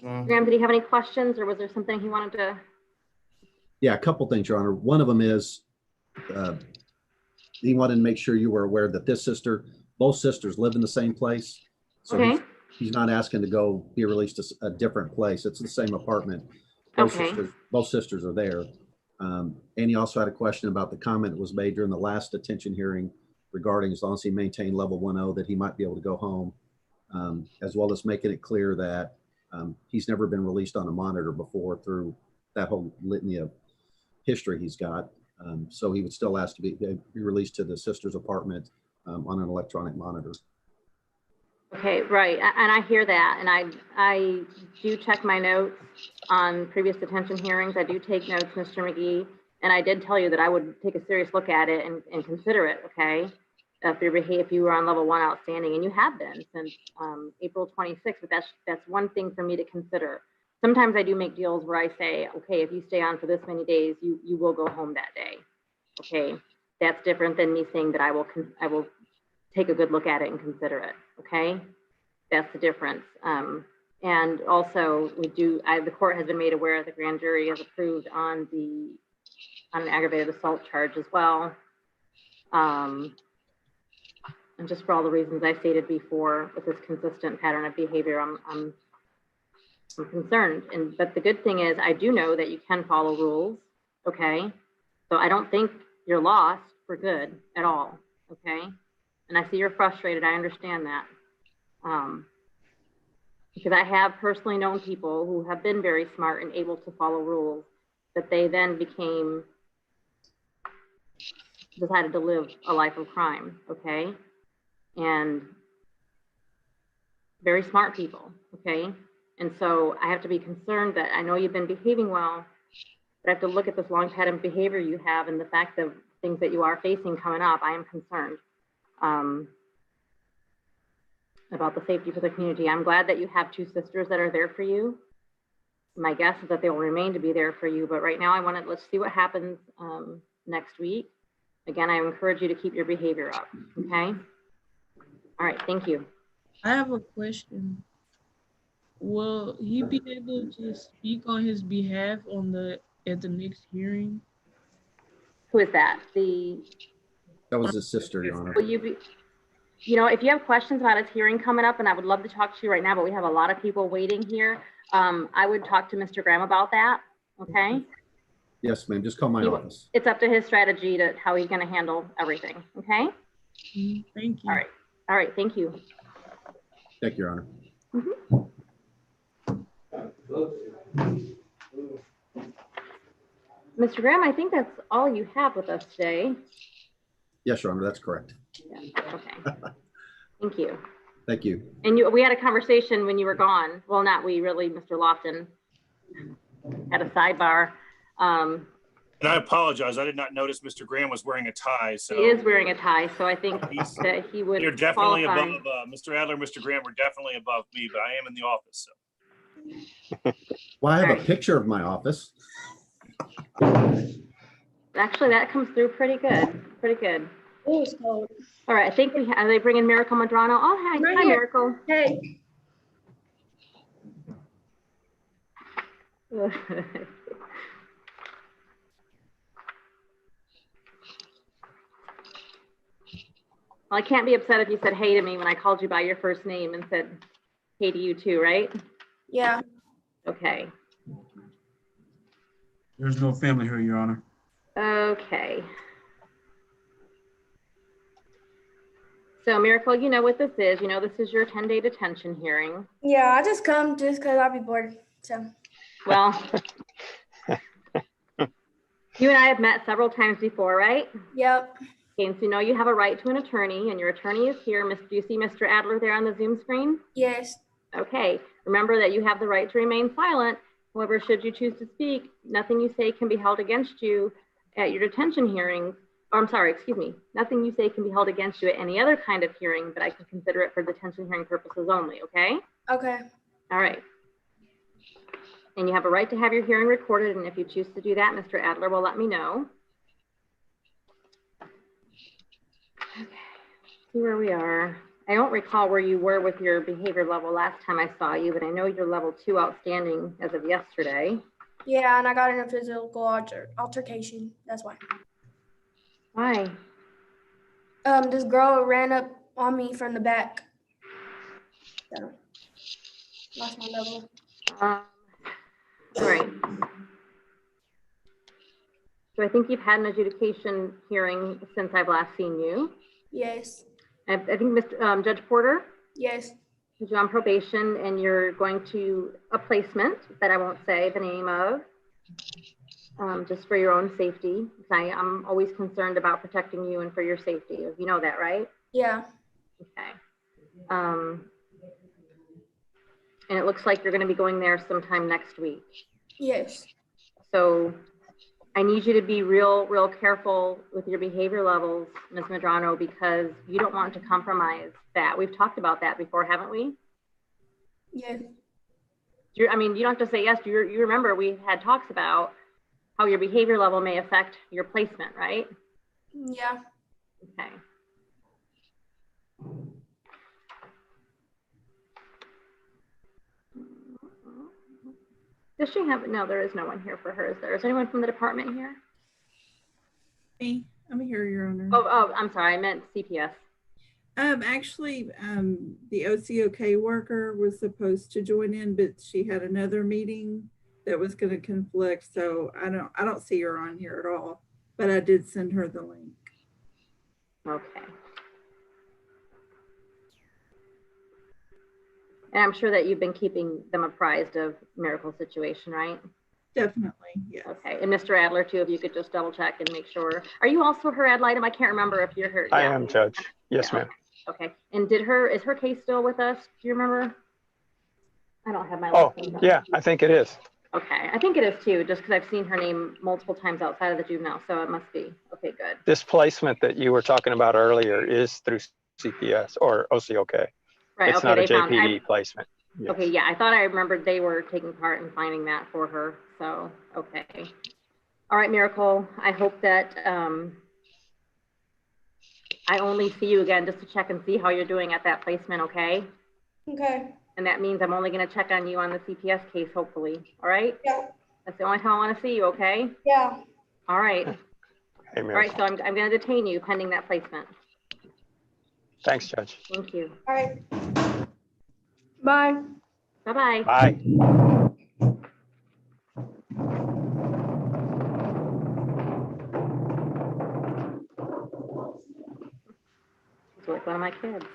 Graham, did he have any questions, or was there something he wanted to? Yeah, a couple things, Your Honor. One of them is he wanted to make sure you were aware that this sister, both sisters live in the same place. So Okay. he's not asking to go be released to a different place. It's the same apartment. Okay. Both sisters are there. And he also had a question about the comment that was made during the last detention hearing regarding as long as he maintained level 1.0 that he might be able to go home, as well as making it clear that he's never been released on a monitor before through that whole litany of history he's got. So he would still ask to be released to the sister's apartment on an electronic monitor. Okay, right, and I hear that, and I do check my notes on previous detention hearings. I do take notes, Mr. McGee, and I did tell you that I would take a serious look at it and consider it, okay? If you were on level 1 outstanding, and you have been since April 26th, but that's one thing for me to consider. Sometimes I do make deals where I say, okay, if you stay on for this many days, you will go home that day, okay? That's different than me saying that I will take a good look at it and consider it, okay? That's the difference. And also the court has been made aware the grand jury has approved on an aggravated assault charge as well. And just for all the reasons I stated before, with this consistent pattern of behavior, I'm concerned. But the good thing is I do know that you can follow rules, okay? So I don't think you're lost for good at all, okay? And I see you're frustrated, I understand that. Because I have personally known people who have been very smart and able to follow rules, but they then decided to live a life of crime, okay? And very smart people, okay? And so I have to be concerned that I know you've been behaving well, but I have to look at this long pattern of behavior you have and the fact of things that you are facing coming up. I am concerned about the safety for the community. I'm glad that you have 2 sisters that are there for you. My guess is that they will remain to be there for you, but right now let's see what happens next week. Again, I encourage you to keep your behavior up, okay? All right, thank you. I have a question. Will he be able to speak on his behalf at the next hearing? Who is that? That was his sister, Your Honor. Will you be, if you have questions about his hearing coming up, and I would love to talk to you right now, but we have a lot of people waiting here. I would talk to Mr. Graham about that, okay? Yes, ma'am, just call my office. It's up to his strategy to how he's gonna handle everything, okay? Thank you. All right, thank you. Thank you, Your Honor. Mr. Graham, I think that's all you have with us today. Yes, Your Honor, that's correct. Yeah, okay. Thank you. Thank you. And we had a conversation when you were gone. Well, not we, really, Mr. Lofton had a sidebar. And I apologize. I did not notice Mr. Graham was wearing a tie. So he is wearing a tie, so I think that he would. You're definitely qualify. above Mr. Adler, Mr. Graham. We're definitely above me, but I am in the office. So. Well, I have a picture of my office. Actually, that comes through pretty good. Pretty good. Oh, it's cold. All right, I think are they bringing Miracle Madrano? Oh, hi, Right hi, here. Miracle. Hey. Well, I can't be upset if you said hey to me when I called you by your first name and said hey to you too, right? Yeah. Okay. There's no family here, Your Honor. Okay. So Miracle, you know what this is. You know this is your 10-day detention hearing. Yeah, I just come just because I'll be bored. So. Well, you and I have met several times before, right? Yep. Okay, and so you know you have a right to an attorney, and your attorney is here. Do you see Mr. Adler there on the Zoom screen? Yes. Okay. Remember that you have the right to remain silent. However, should you choose to speak, nothing you say can be held against you at your detention hearings. Or I'm sorry, excuse me. Nothing you say can be held against you at any other kind of hearing, but I can consider it for detention hearing purposes only, okay? Okay. All right. And you have a right to have your hearing recorded, and if you choose to do that, Mr. Adler will let me know. Okay, see where we are. I don't recall where you were with your behavior level last time I saw you, but I know you're level 2 outstanding as of yesterday. Yeah, and I got in a physical altercation. That's why. Why? This girl ran up on me from the back. So, lost my level. All right. So I think you've had an adjudication hearing since I've last seen you. Yes. I think Mr. Judge Porter, Yes. you're on probation and you're going to a placement that I won't say the name of, just for your own safety. I'm always concerned about protecting you and for your safety. You know that, right? Yeah. Okay. And it looks like you're going to be going there sometime next week. Yes. So I need you to be real careful with your behavior levels, Ms. Madrano, because you don't want to compromise that. We've talked about that before, haven't we? Yes. I mean, you don't have to say yes. You remember we had talks about how your behavior level may affect your placement, right? Yeah. Okay. Does she have, no, there is no one here for her, is there? Is anyone from the department here? Me, I'm here, Your Honor. Oh, I'm sorry, I meant CPS. Actually, the OCOK worker was supposed to join in, but she had another meeting that was going to conflict, so I don't see her on here at all, but I did send her the link. Okay. And I'm sure that you've been keeping them apprised of Miracle's situation, right? Definitely, yes. Okay, and Mr. Adler too, if you could just double check and make sure. Are you also her ad litem? I can't remember if you're her. I Yeah. am, Judge. Yes, Yeah, ma'am. Okay, and is her case still with us? Do you remember? I don't have my Oh, list. yeah, I think it is. Okay, I think it is too, just because I've seen her name multiple times outside of the juvenile, so it must be. Okay, good. This placement that you were talking about earlier is through CPS or OCOK. Right, It's okay, not a they found- JPD placement. Yes. Okay, yeah, I thought I remembered they were taking part in finding that for her, so, okay. All right, Miracle, I hope that I only see you again just to check and see how you're doing at that placement, okay? Okay. And that means I'm only gonna check on you on the CPS case, hopefully, all right? Yeah. That's the only time I wanna see you, okay? Yeah. All right. Hey, All right, Miracle. so I'm gonna detain you pending that placement. Thanks, Judge. Thank you. All right. Bye. Bye-bye. Bye. She's like one of my kids.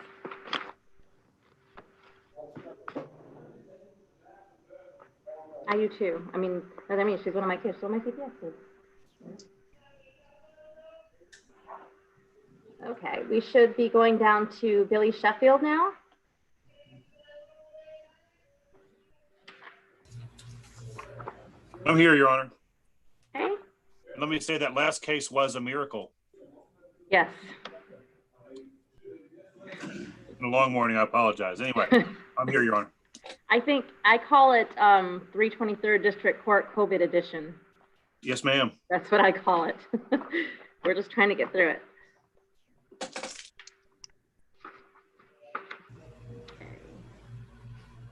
I do too. I mean, she's one of my kids. She's one of my CPS kids. Okay, we should be going down to Billy Sheffield now. I'm here, Your Honor. Okay. Let me say that last case was a miracle. Yes. In a long morning, I apologize. Anyway, I'm here, Your Honor. I think I call it 323rd District Court COVID edition. Yes, ma'am. That's what I call it. We're just trying to get through it.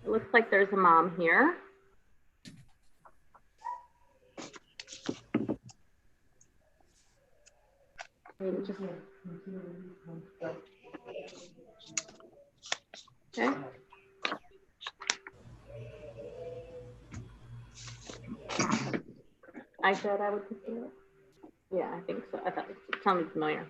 It looks like there's a mom here. Okay. I said I would consider it. Yeah, I think so. I thought it sounded familiar.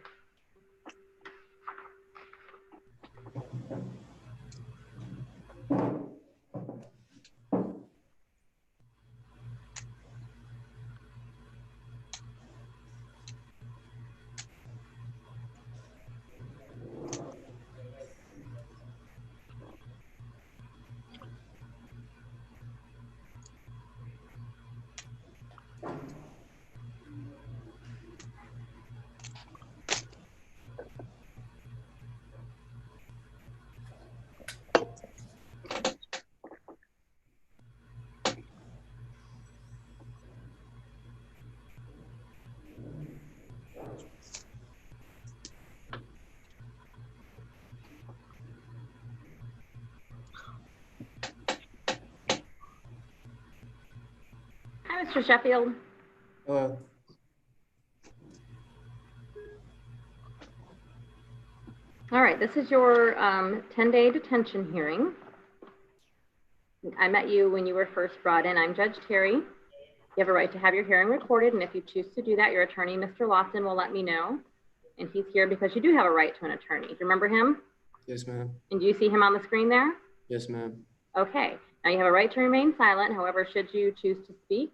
Hi, Mr. Sheffield. Hello. All right, this is your 10-day detention hearing. I met you when you were first brought in. I'm Judge Terry. You have a right to have your hearing recorded, and if you choose to do that, your attorney, Mr. Lofton, will let me know. And he's here because you do have a right to an attorney. Do you remember him? Yes, ma'am. And do you see him on the screen there? Yes, ma'am. Okay. Now you have a right to remain silent. However, should you choose to speak,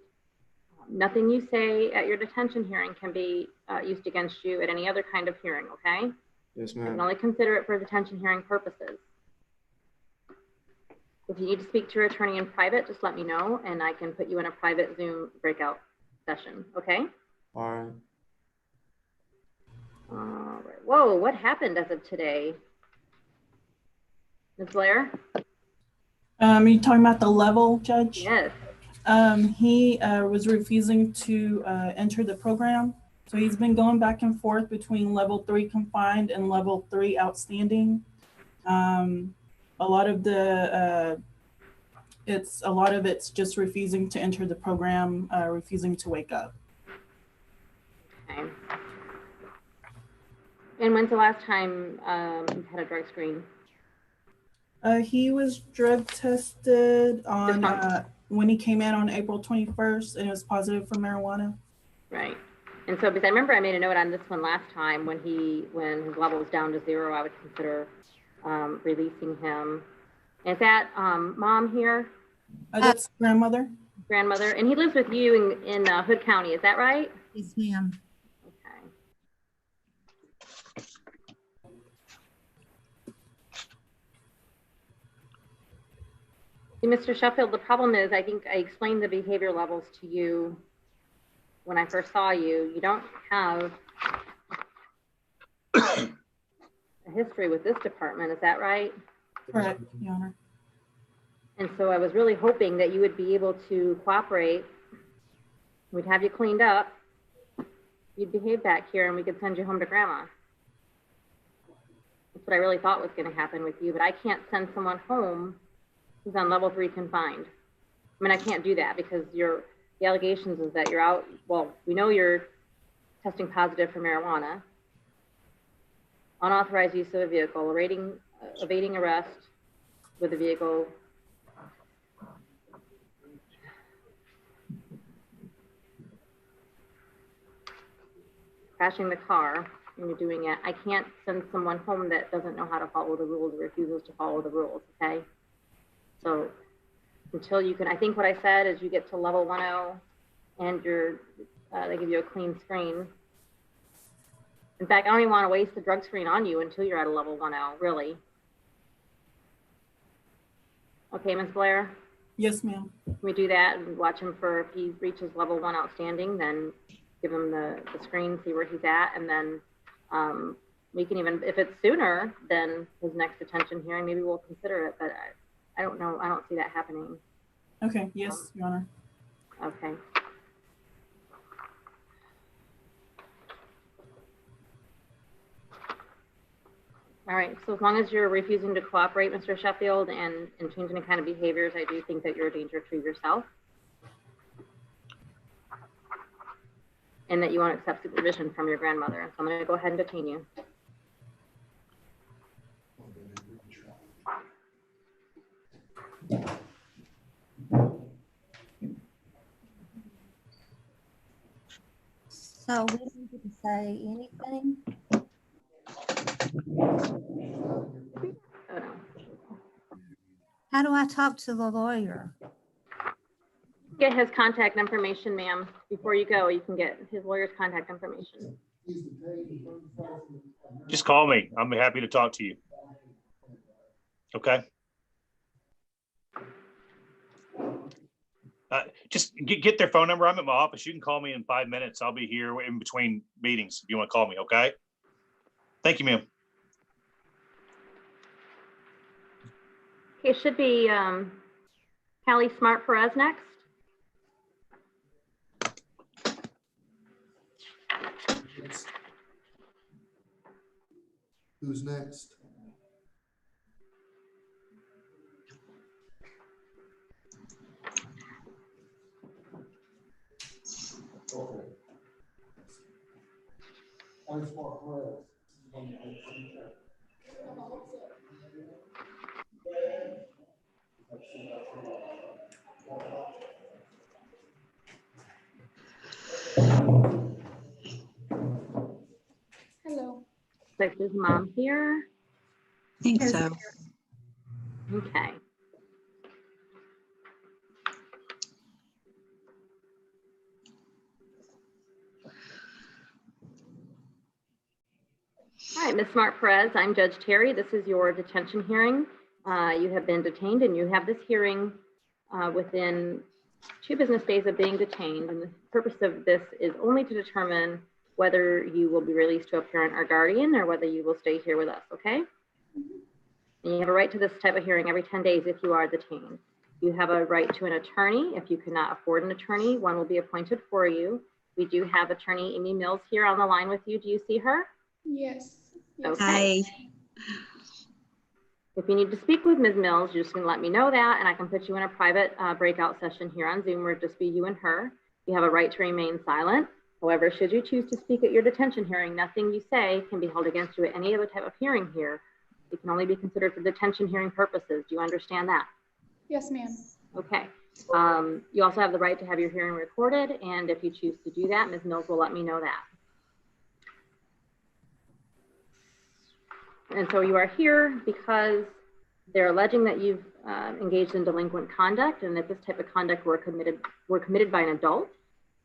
nothing you say at your detention hearing can be used against you at any other kind of hearing, okay? Yes, You can ma'am. only consider it for detention hearing purposes. If you need to speak to your attorney in private, just let me know and I can put you in a private Zoom breakout session, okay? All right. All right. Whoa, what happened as of today? Ms. Blair? You talking about the level, Judge? Yes. He was refusing to enter the program. So he's been going back and forth between level 3 confined and level 3 outstanding. A lot of it's just refusing to enter the program, refusing to wake up. Okay. And when's the last time you had a drug screen? He was drug tested on when he came in on April 21st, and it was positive for marijuana. Right. And so, because I remember I made a note on this one last time when his level was down to 0, I would consider releasing him. Is that mom here? That's grandmother. Grandmother. And he lives with you in Hood County, is that right? Yes, ma'am. Okay. See, Mr. Sheffield, the problem is I think I explained the behavior levels to you when I first saw you. You don't have a history with this department, is that right? Correct, Your Honor. And so I was really hoping that you would be able to cooperate. We'd have you cleaned up. You'd behave back here and we could send you home to grandma. That's what I really thought was going to happen with you, but I can't send someone home who's on level 3 confined. I mean, I can't do that because the allegations is that you're out. Well, we know you're testing positive for marijuana, unauthorized use of a vehicle, evading arrest with a vehicle, crashing the car when you're doing it. I can't send someone home that doesn't know how to follow the rules or refuses to follow the rules, okay? So until you can, I think what I said is you get to level 1.0 and they give you a clean screen. In fact, I don't even want to waste the drug screen on you until you're at a level 1.0, really. Okay, Ms. Blair? Yes, ma'am. Can we do that and watch him for if he reaches level 1 outstanding, then give him the screen, see where he's at, and then we can even, if it's sooner than his next detention hearing, maybe we'll consider it, but I don't know. I don't see that happening. Okay, yes, Your Honor. Okay. All right, so as long as you're refusing to cooperate, Mr. Sheffield, and change any kind of behaviors, I do think that you're a danger to yourself. And that you won't accept supervision from your grandmother. So I'm going to go ahead and detain you. So we don't get to say anything? Oh, no. How do I talk to the lawyer? Get his contact information, ma'am. Before you go, you can get his lawyer's contact information. Just call me. I'm happy to talk to you. Okay. Just get their phone number. I'm at my office. You can call me in 5 minutes. I'll be here in between meetings if you want to call me. Okay. Thank you, ma'am. Okay, it should be Callie Smart Perez next. Who's next? Okay. Thanks for Perez. like there's mom here. I think so. Okay. All right, Ms. Smart Perez, I'm Judge Terry. This is your detention hearing. You have been detained and you have this hearing within 2 business days of being detained. And the purpose of this is only to determine whether you will be released to a parent or guardian or whether you will stay here with us, okay? And you have a right to this type of hearing every 10 days if you are detained. You have a right to an attorney. If you cannot afford an attorney, one will be appointed for you. We do have attorney Amy Mills here on the line with you. Do you see her? Yes. Okay. Hi. If you need to speak with Ms. Mills, you're just going to let me know that, and I can put you in a private breakout session here on Zoom where it just be you and her. You have a right to remain silent. However, should you choose to speak at your detention hearing, nothing you say can be held against you at any other type of hearing here. It can only be considered for detention hearing purposes. Do you understand that? Yes, ma'am. Okay. You also have the right to have your hearing recorded, and if you choose to do that, Ms. Mills will let me know that. And so you are here because they're alleging that you've engaged in delinquent conduct, and if this type of conduct were committed by an adult,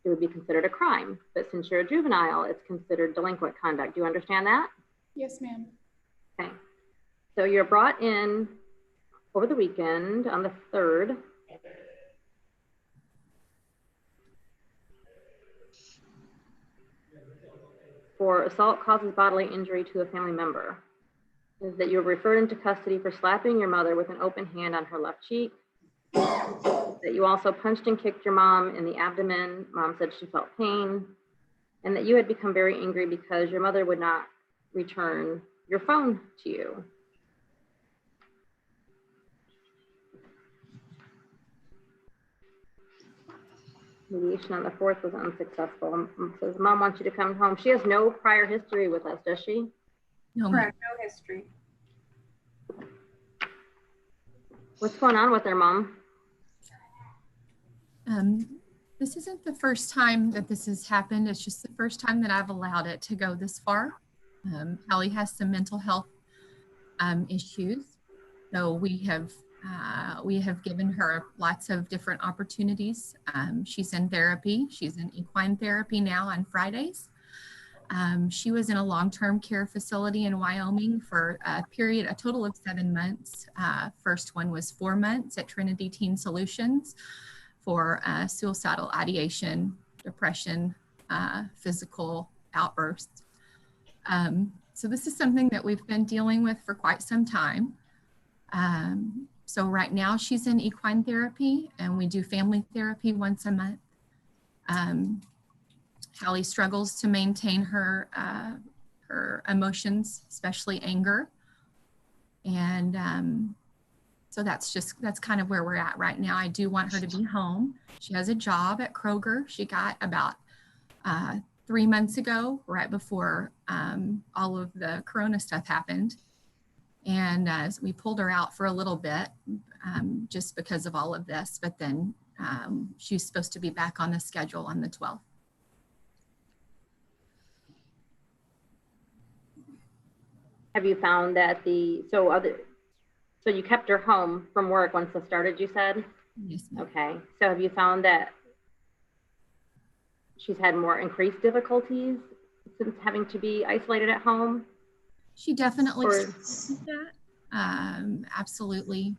it would be considered a crime. But since you're a juvenile, it's considered delinquent conduct. Do you understand that? Yes, ma'am. Okay. So you're brought in over the weekend on the 3rd. For assault causes bodily injury to a family member. Is that you're referred into custody for slapping your mother with an open hand on her left cheek. That you also punched and kicked your mom in the abdomen. Mom said she felt pain. And that you had become very angry because your mother would not return your phone to you. Mediation on the 4th was unsuccessful. Says mom wants you to come home. She has no prior history with us, does she? No, Correct, no history. What's going on with her, Mom? This isn't the first time that this has happened. It's just the first time that I've allowed it to go this far. Hallie has some mental health issues. So we have given her lots of different opportunities. She's in therapy. She's in equine therapy now on Fridays. She was in a long-term care facility in Wyoming for a total of 7 months. First one was 4 months at Trinity Teen Solutions for suicidal ideation, depression, physical outbursts. So this is something that we've been dealing with for quite some time. So right now she's in equine therapy and we do family therapy once a month. Hallie struggles to maintain her emotions, especially anger. And so that's kind of where we're at right now. I do want her to be home. She has a job at Kroger. She got about 3 months ago, right before all of the Corona stuff happened. And we pulled her out for a little bit just because of all of this, but then she's supposed to be back on the schedule on the 12th. Have you found that so you kept her home from work once this started, you said? Yes. Okay. So have you found that she's had more increased difficulties since having to be isolated at home? She definitely struggles with that. Absolutely.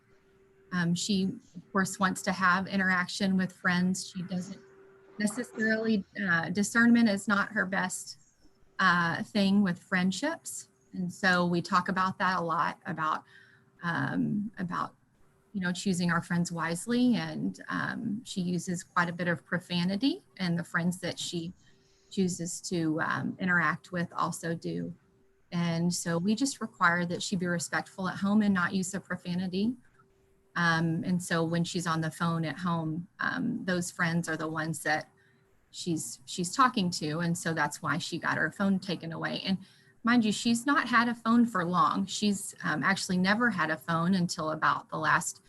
She, of course, wants to have interaction with friends. She doesn't necessarily, discernment is not her best thing with friendships. And so we talk about that a lot, about choosing our friends wisely. And she uses quite a bit of profanity, and the friends that she chooses to interact with also do. And so we just require that she be respectful at home and not use the profanity. And so when she's on the phone at home, those friends are the ones that she's talking to. And so that's why she got her phone taken away. And mind you, she's not had a phone for long. She's actually never had a phone until about the last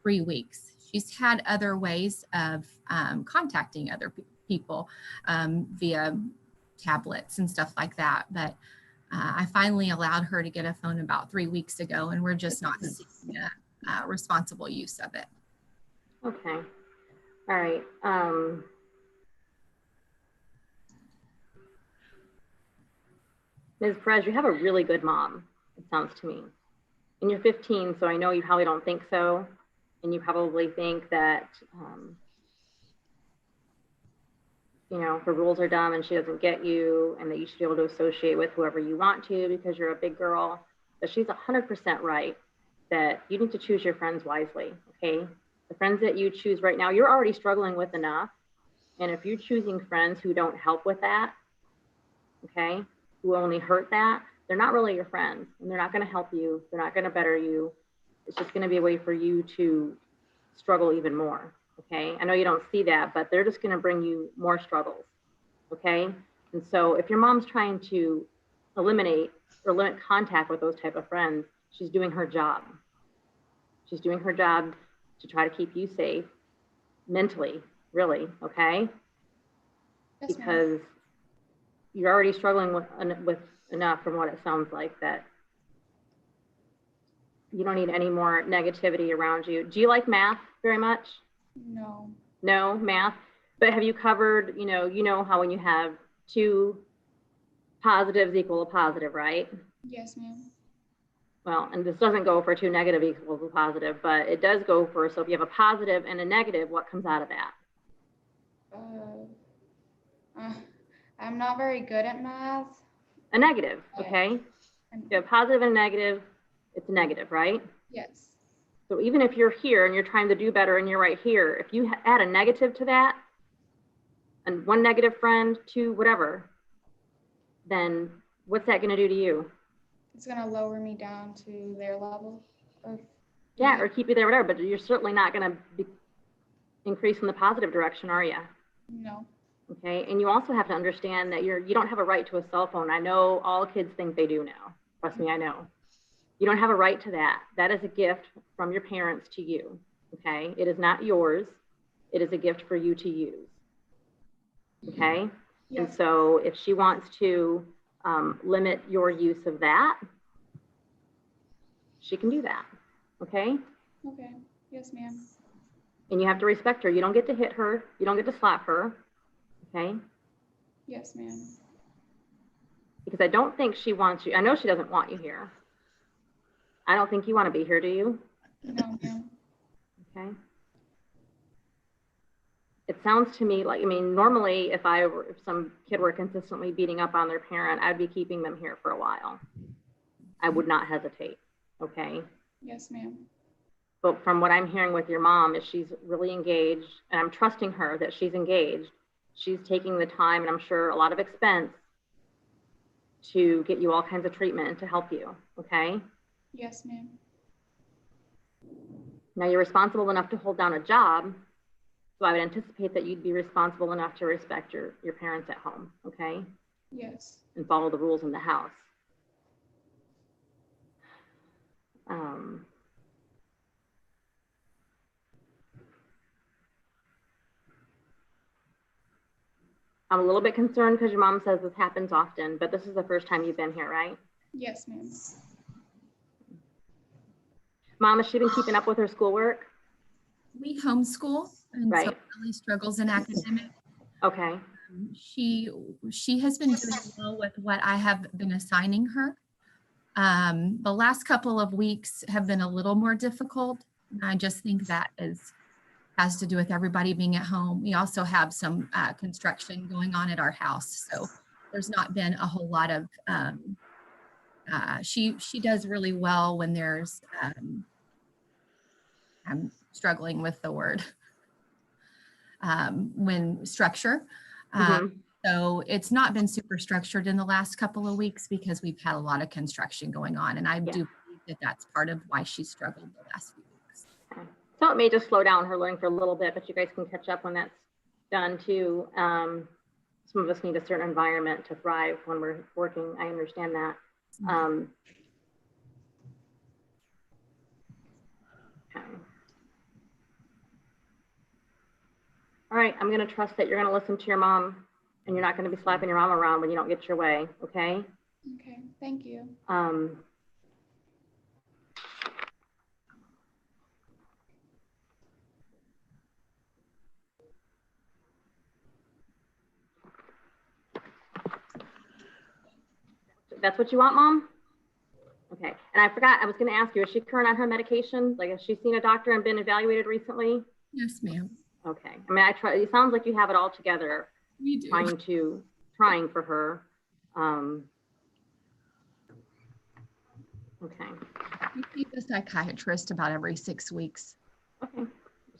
3 weeks. She's had other ways of contacting other people via tablets and stuff like that. But I finally allowed her to get a phone about 3 weeks ago, and we're just not seeing responsible use of it. Okay. All right. Ms. Perez, you have a really good mom, it sounds to me. And you're 15, so I know you probably don't think so. And you probably think that, you know, her rules are dumb and she doesn't get you, and that you should be able to associate with whoever you want to because you're a big girl. But she's 100% right that you need to choose your friends wisely, okay? The friends that you choose right now, you're already struggling with enough. And if you're choosing friends who don't help with that, okay, who only hurt that, they're not really your friends, and they're not going to help you. They're not going to better you. It's just going to be a way for you to struggle even more. Okay. I know you don't see that, but they're just going to bring you more struggles. Okay. And so if your mom's trying to eliminate or limit contact with those type of friends, she's doing her job. She's doing her job to try to keep you safe mentally, really. Okay. Yes, because you're already struggling with enough, from what it sounds like, that you don't need any more negativity around you. Do you like math very much? No. No, math. But have you covered, you know how when you have two positives equal a positive, right? Yes, ma'am. Well, and this doesn't go for two negative equals a positive, but it does go for, so if you have a positive and a negative, what comes out of that? I'm not very good at math. A negative, okay? If you have positive and a negative, it's a negative, right? Yes. So even if you're here and you're trying to do better and you're right here, if you add a negative to that, and one negative friend, two, whatever, then what's that gonna do to you? It's gonna lower me down to their level. Yeah, or keep you there, whatever, but you're certainly not gonna be increase in the positive direction, are you? No. Okay, and you also have to understand that you don't have a right to a cell phone. I know all kids think they do now. Trust me, I know. You don't have a right to that. That is a gift from your parents to you, okay? It is not yours. It is a gift for you to use, okay? Yes. And so if she wants to limit your use of that, she can do that, okay? Okay. Yes, ma'am. And you have to respect her. You don't get to hit her. You don't get to slap her, okay? Yes, ma'am. Because I don't think she wants you. I know she doesn't want you here. I don't think you want to be here, do you? No, ma'am. Okay. It sounds to me like, I mean, normally if some kid were consistently beating up on their parent, I'd be keeping them here for a while. I would not hesitate, okay? Yes, ma'am. But from what I'm hearing with your mom is she's really engaged, and I'm trusting her that she's engaged. She's taking the time, and I'm sure a lot of expense, to get you all kinds of treatment and to help you, okay? Yes, ma'am. Now you're responsible enough to hold down a job, so I would anticipate that you'd be responsible enough to respect your parents at home, okay? Yes. And follow the rules in the house. I'm a little bit concerned because your mom says this happens often, but this is the first time you've been here, right? Yes, ma'am. Mom, has she been keeping up with her schoolwork? We homeschool, and Right. so Ellie struggles in academics. Okay. She has been doing well with what I have been assigning her. The last couple of weeks have been a little more difficult. And I just think that has to do with everybody being at home. We also have some construction going on at our house, so there's not been a whole lot of. She does really well when there's. I'm struggling with the word. When structure. So it's not been super structured in the last couple of weeks because we've had a lot of construction going on. And I do believe that that's part of why she struggled the last few weeks. Okay. So it may just slow down her learning for a little bit, but you guys can catch up when that's done too. Some of us need a certain environment to thrive when we're working. I understand that. Okay. All right, I'm gonna trust that you're gonna listen to your mom and you're not gonna be slapping your mom around when you don't get your way, okay? Okay, thank you. That's what you want, Mom? Okay, and I forgot, I was gonna ask you, is she current on her medication? Like, has she seen a doctor and been evaluated recently? Yes, ma'am. Okay, I mean, it sounds like you have it all together. We do. Trying for her. Okay. We see the psychiatrist about every 6 weeks. Okay,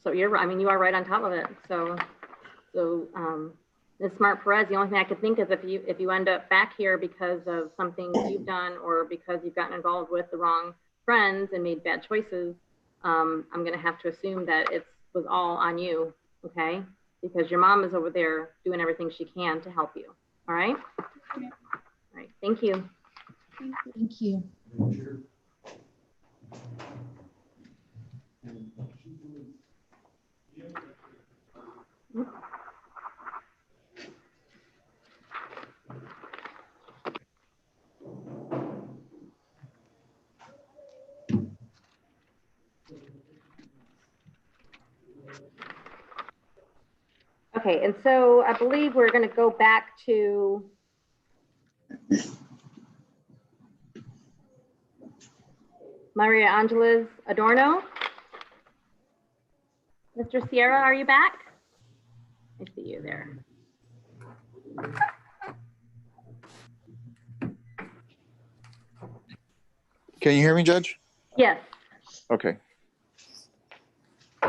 so you are right on top of it. So Ms. Smart Perez, the only thing I could think is if you end up back here because of something you've done or because you've gotten involved with the wrong friends and made bad choices, I'm gonna have to assume that it was all on you, okay? Because your mom is over there doing everything she can to help you, all right? Okay. All right, thank you. Thank you. Okay, and so I believe we're gonna go back to Maria Angeles Adorno. Mr. Sierra, are you back? I see you there. Can you hear me, Judge? Yes, Okay.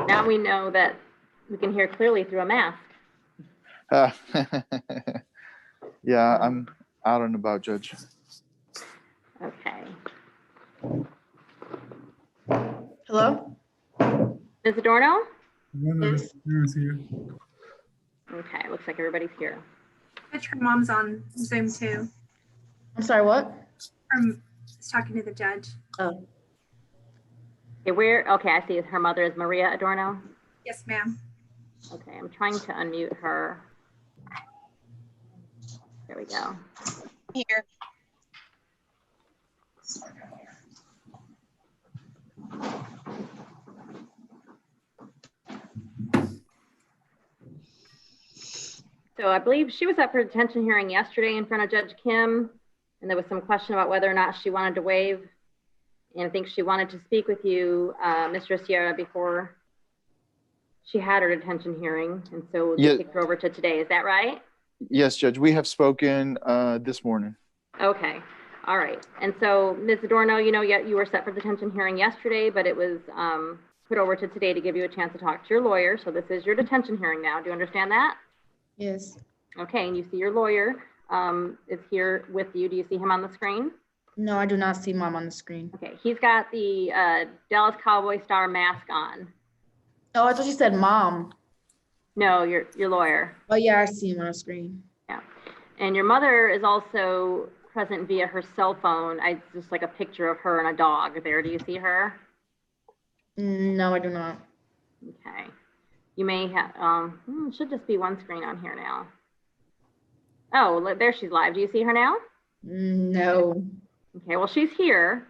now we know that we can hear clearly through a mask. Yeah, I'm out and about, Judge. Okay. Hello? Ms. Adorno? Yes. Here. Okay, looks like everybody's here. Judge, her mom's on Zoom too. I'm sorry, what? Is talking to the judge. Oh. Okay, I see her mother is Maria Adorno. Yes, ma'am. Okay, I'm trying to unmute her. There we go. Here. So I believe she was up for detention hearing yesterday in front of Judge Kim, and there was some question about whether or not she wanted to waive. And I think she wanted to speak with you, Mr. Sierra, before she had her detention hearing. And so we'll Yeah. take her over to today. Is that right? Yes, Judge. We have spoken this morning. Okay. All right. And so Ms. Adorno, you were set for detention hearing yesterday, but it was put over to today to give you a chance to talk to your lawyer. So this is your detention hearing now. Do you understand that? Yes. Okay. And you see your lawyer is here with you. Do you see him on the screen? No, I do not see mom on the screen. Okay. He's got the Dallas Cowboy star mask on. Oh, I thought you said mom. No, your lawyer. Oh yeah, I see him on the screen. Yeah. And your mother is also present via her cell phone. Just like a picture of her and a dog there. Do you see her? No, I do not. Okay. You may have, should just be one screen on here now. Oh, there she's live. Do you see her now? No. Okay, well, she's here.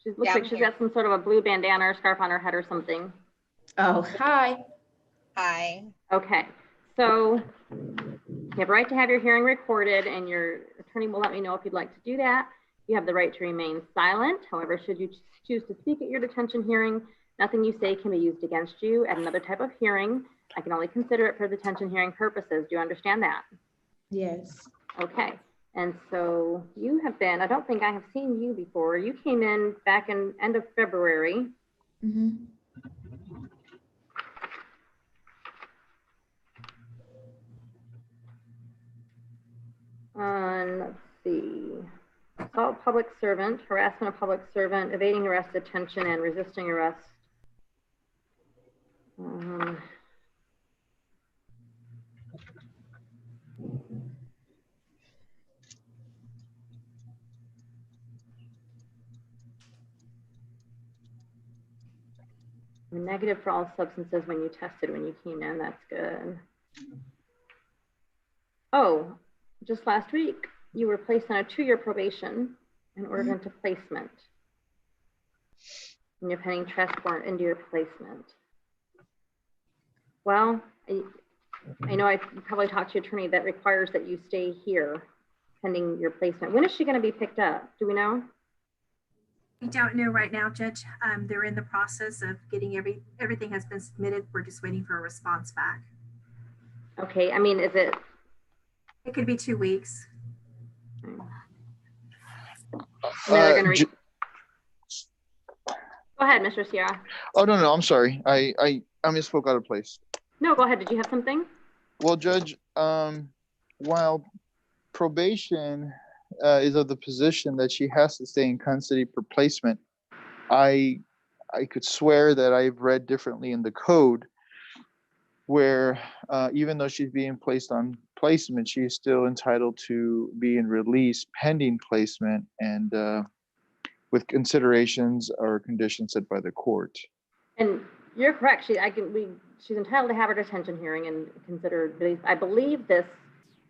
She looks Yeah, like I'm she's here. got some sort of a blue bandana or scarf on her head or something. Oh, hi. Hi. Okay, so you have a right to have your hearing recorded, and your attorney will let me know if you'd like to do that. You have the right to remain silent. However, should you choose to speak at your detention hearing, nothing you say can be used against you at another type of hearing. I can only consider it for detention hearing purposes. Do you understand that? Yes. Okay, and so you have been, I don't think I have seen you before. You came in back in end of February. Mm-hmm. Let's see, assault public servant, harassment of public servant, evading arrest, detention, and resisting arrest. Negative for all substances when you tested when you came in. That's good. Oh, just last week. you were placed on a 2-year probation and ordered into placement. And you're pending transport into your placement. Well, I know I probably talked to your attorney that requires that you stay here pending your placement. When is she going to be picked up? Do we know? We don't know right now, Judge. They're in the process of getting everything has been submitted. We're just waiting for a response back. Okay, I mean, is it? It could be 2 weeks. Go ahead, Mr. Sierra. Oh, no, I'm sorry. I misspoke out of place. No, go ahead. Did you have something? Well, Judge, while probation is of the position that she has to stay in custody for placement, I could swear that I've read differently in the code where even though she's being placed on placement, she's still entitled to being released pending placement and with considerations or conditions set by the court. And you're correct. She's entitled to have her detention hearing and considered release. I believe this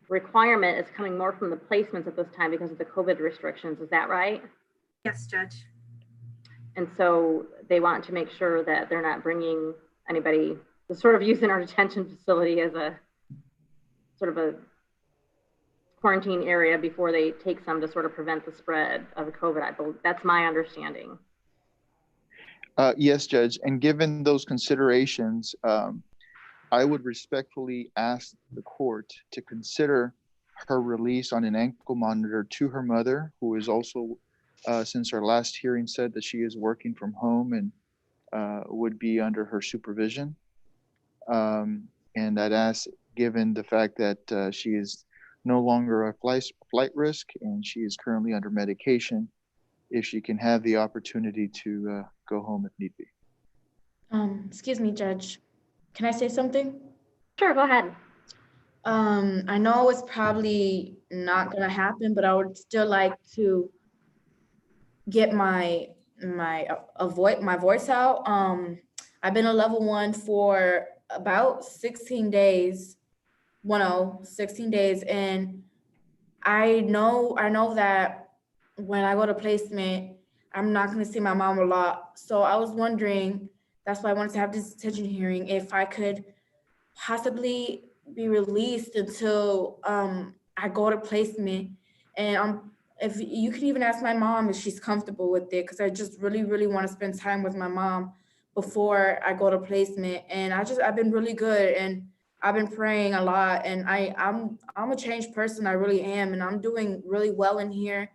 requirement is coming more from the placements at this time because of the COVID restrictions. Is that right? Yes, Judge. And so they want to make sure that they're not bringing anybody to sort of using our detention facility as a sort of a quarantine area before they take some to sort of prevent the spread of the COVID. I believe that's my understanding. Yes, Judge. And given those considerations, I would respectfully ask the court to consider her release on an ankle monitor to her mother, who is also, since our last hearing, said that she is working from home and would be under her supervision. And I'd ask, given the fact that she is no longer a flight risk and she is currently under medication, if she can have the opportunity to go home if need be. Excuse me, Judge. Can I say something? Sure, go ahead. I know it's probably not gonna happen, but I would still like to get my voice out. I've been a level 1 for about 16 days, 16 days, and I know that when I go to placement, I'm not gonna see my mom a lot. So I was wondering, that's why I wanted to have this detention hearing, if I could possibly be released until I go to placement. And if you could even ask my mom if she's comfortable with it, because I just really, really want to spend time with my mom before I go to placement. And I've been really good, and I've been praying a lot, and I'm a changed person. I really am, and I'm doing really well in here.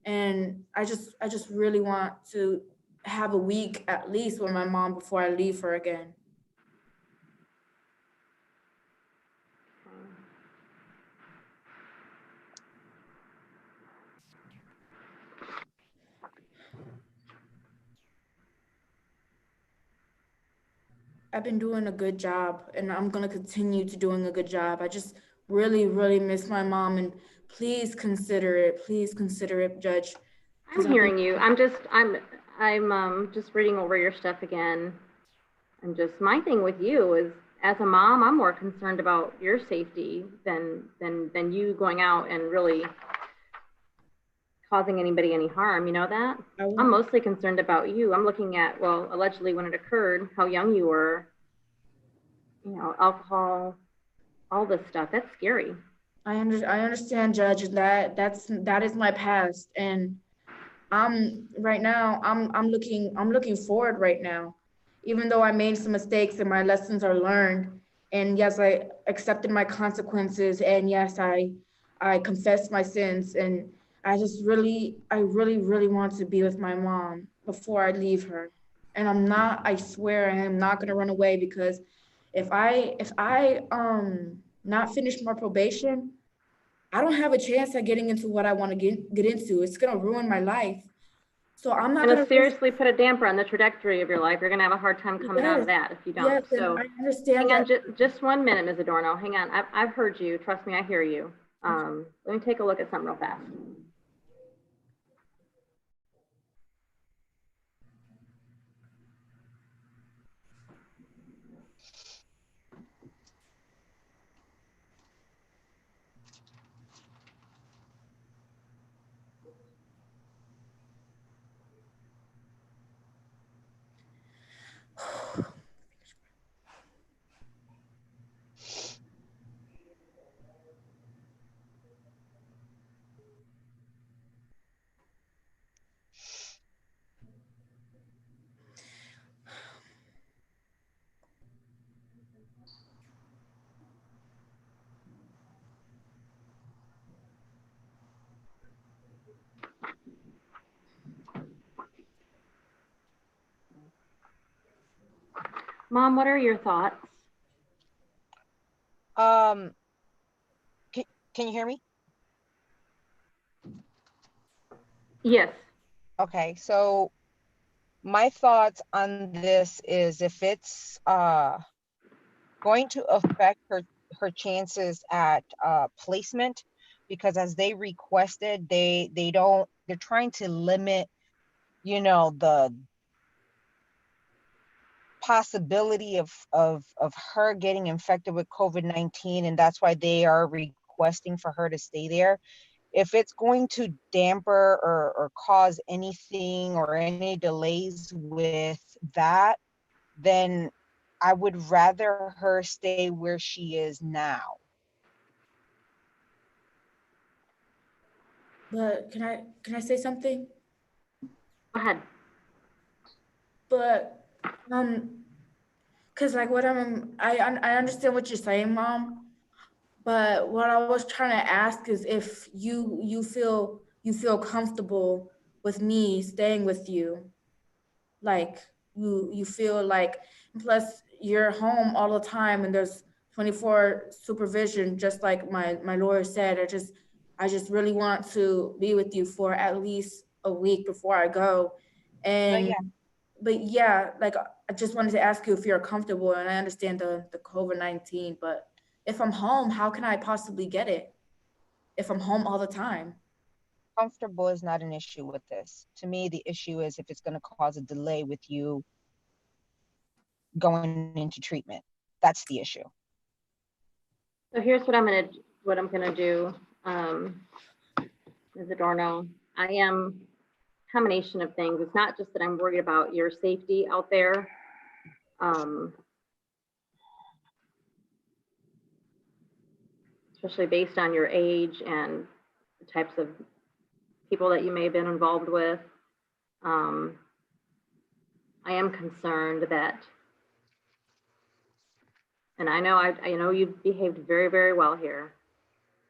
And I just really want to have a week at least with my mom before I leave her again. I've been doing a good job, and I'm gonna continue to doing a good job. I just really, really miss my mom, and please consider it. Please consider it, Judge. I'm hearing you. I'm just reading over your stuff again. My thing with you is, as a mom, I'm more concerned about your safety than you going out and really causing anybody any harm. You know that? I'm mostly concerned about you. I'm looking at, well, allegedly when it occurred, how young you were, alcohol, all this stuff. That's scary. I understand, Judge. That is my past, and right now I'm looking forward right now. Even though I made some mistakes and my lessons are learned, and yes, I accepted my consequences, and yes, I confessed my sins, and I really, really want to be with my mom before I leave her. And I swear I am not gonna run away, because if I not finish my probation, I don't have a chance at getting into what I want to get into. It's gonna ruin my life. So I'm not gonna seriously put a damper on the trajectory of your life. You're gonna have a hard time coming out of that if you don't. Yes, so I understand. Hang on, just 1 minute, Ms. Adorno. Hang on. I've heard you. Trust me, I hear you. Let me take a look at something real fast. Mom, what are your thoughts? Can you hear me? Yes. Okay, so my thoughts on this is if it's going to affect her chances at placement, because as they requested, they're trying to limit, you know, the possibility of her getting infected with COVID-19, and that's why they are requesting for her to stay there. If it's going to damper or cause anything or any delays with that, then I would rather her stay where she is now. But can I say something? Go ahead. But cause like I understand what you're saying, Mom. But what I was trying to ask is if you feel comfortable with me staying with you, like you feel like, plus you're home all the time and there's 24 supervision, just like my lawyer said. I just really want to be with you for at least a week before I go. And but yeah, like I just wanted to ask you if you're comfortable, and I understand the COVID-19, but if I'm home, how can I possibly get it if I'm home all the time? Comfortable is not an issue with this. To me, the issue is if it's going to cause a delay with you going into treatment. That's the issue. So here's what I'm gonna do, Ms. Adorno. I am a combination of things. It's not just that I'm worried about your safety out there. Especially based on your age and the types of people that you may have been involved with. I am concerned that, and I know you've behaved very, very well here.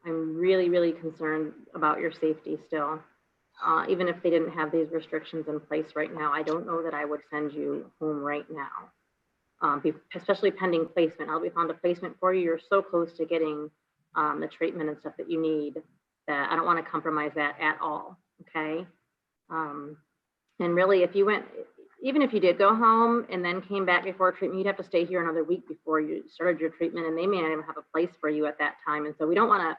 I'm really, really concerned about your safety still. Even if they didn't have these restrictions in place right now, I don't know that I would send you home right now, especially pending placement. We found a placement for you. You're so close to getting the treatment and stuff that you need that I don't want to compromise that at all, okay? And really, if you went, even if you did go home and then came back before treatment, you'd have to stay here another week before you started your treatment, and they may not even have a place for you at that time. And so we don't want to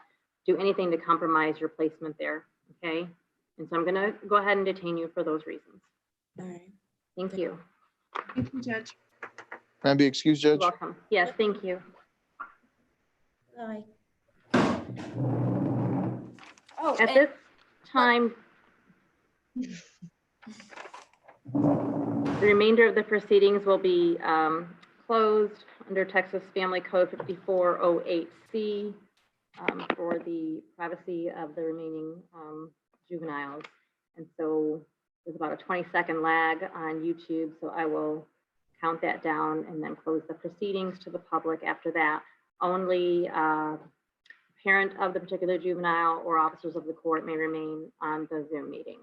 do anything to compromise your placement there, okay? And so I'm gonna go ahead and detain you for those reasons. All right. Thank you. Thank you, Judge. Can I be excused, Judge? You're welcome. Yes, thank you. Bye. At this time, the remainder of the proceedings will be closed under Texas Family Code 5408C for the privacy of the remaining juveniles. And so there's about a 20-second lag on YouTube, so I will count that down and then close the proceedings to the public after that. Only parent of the particular juvenile or officers of the court may remain on the Zoom meeting.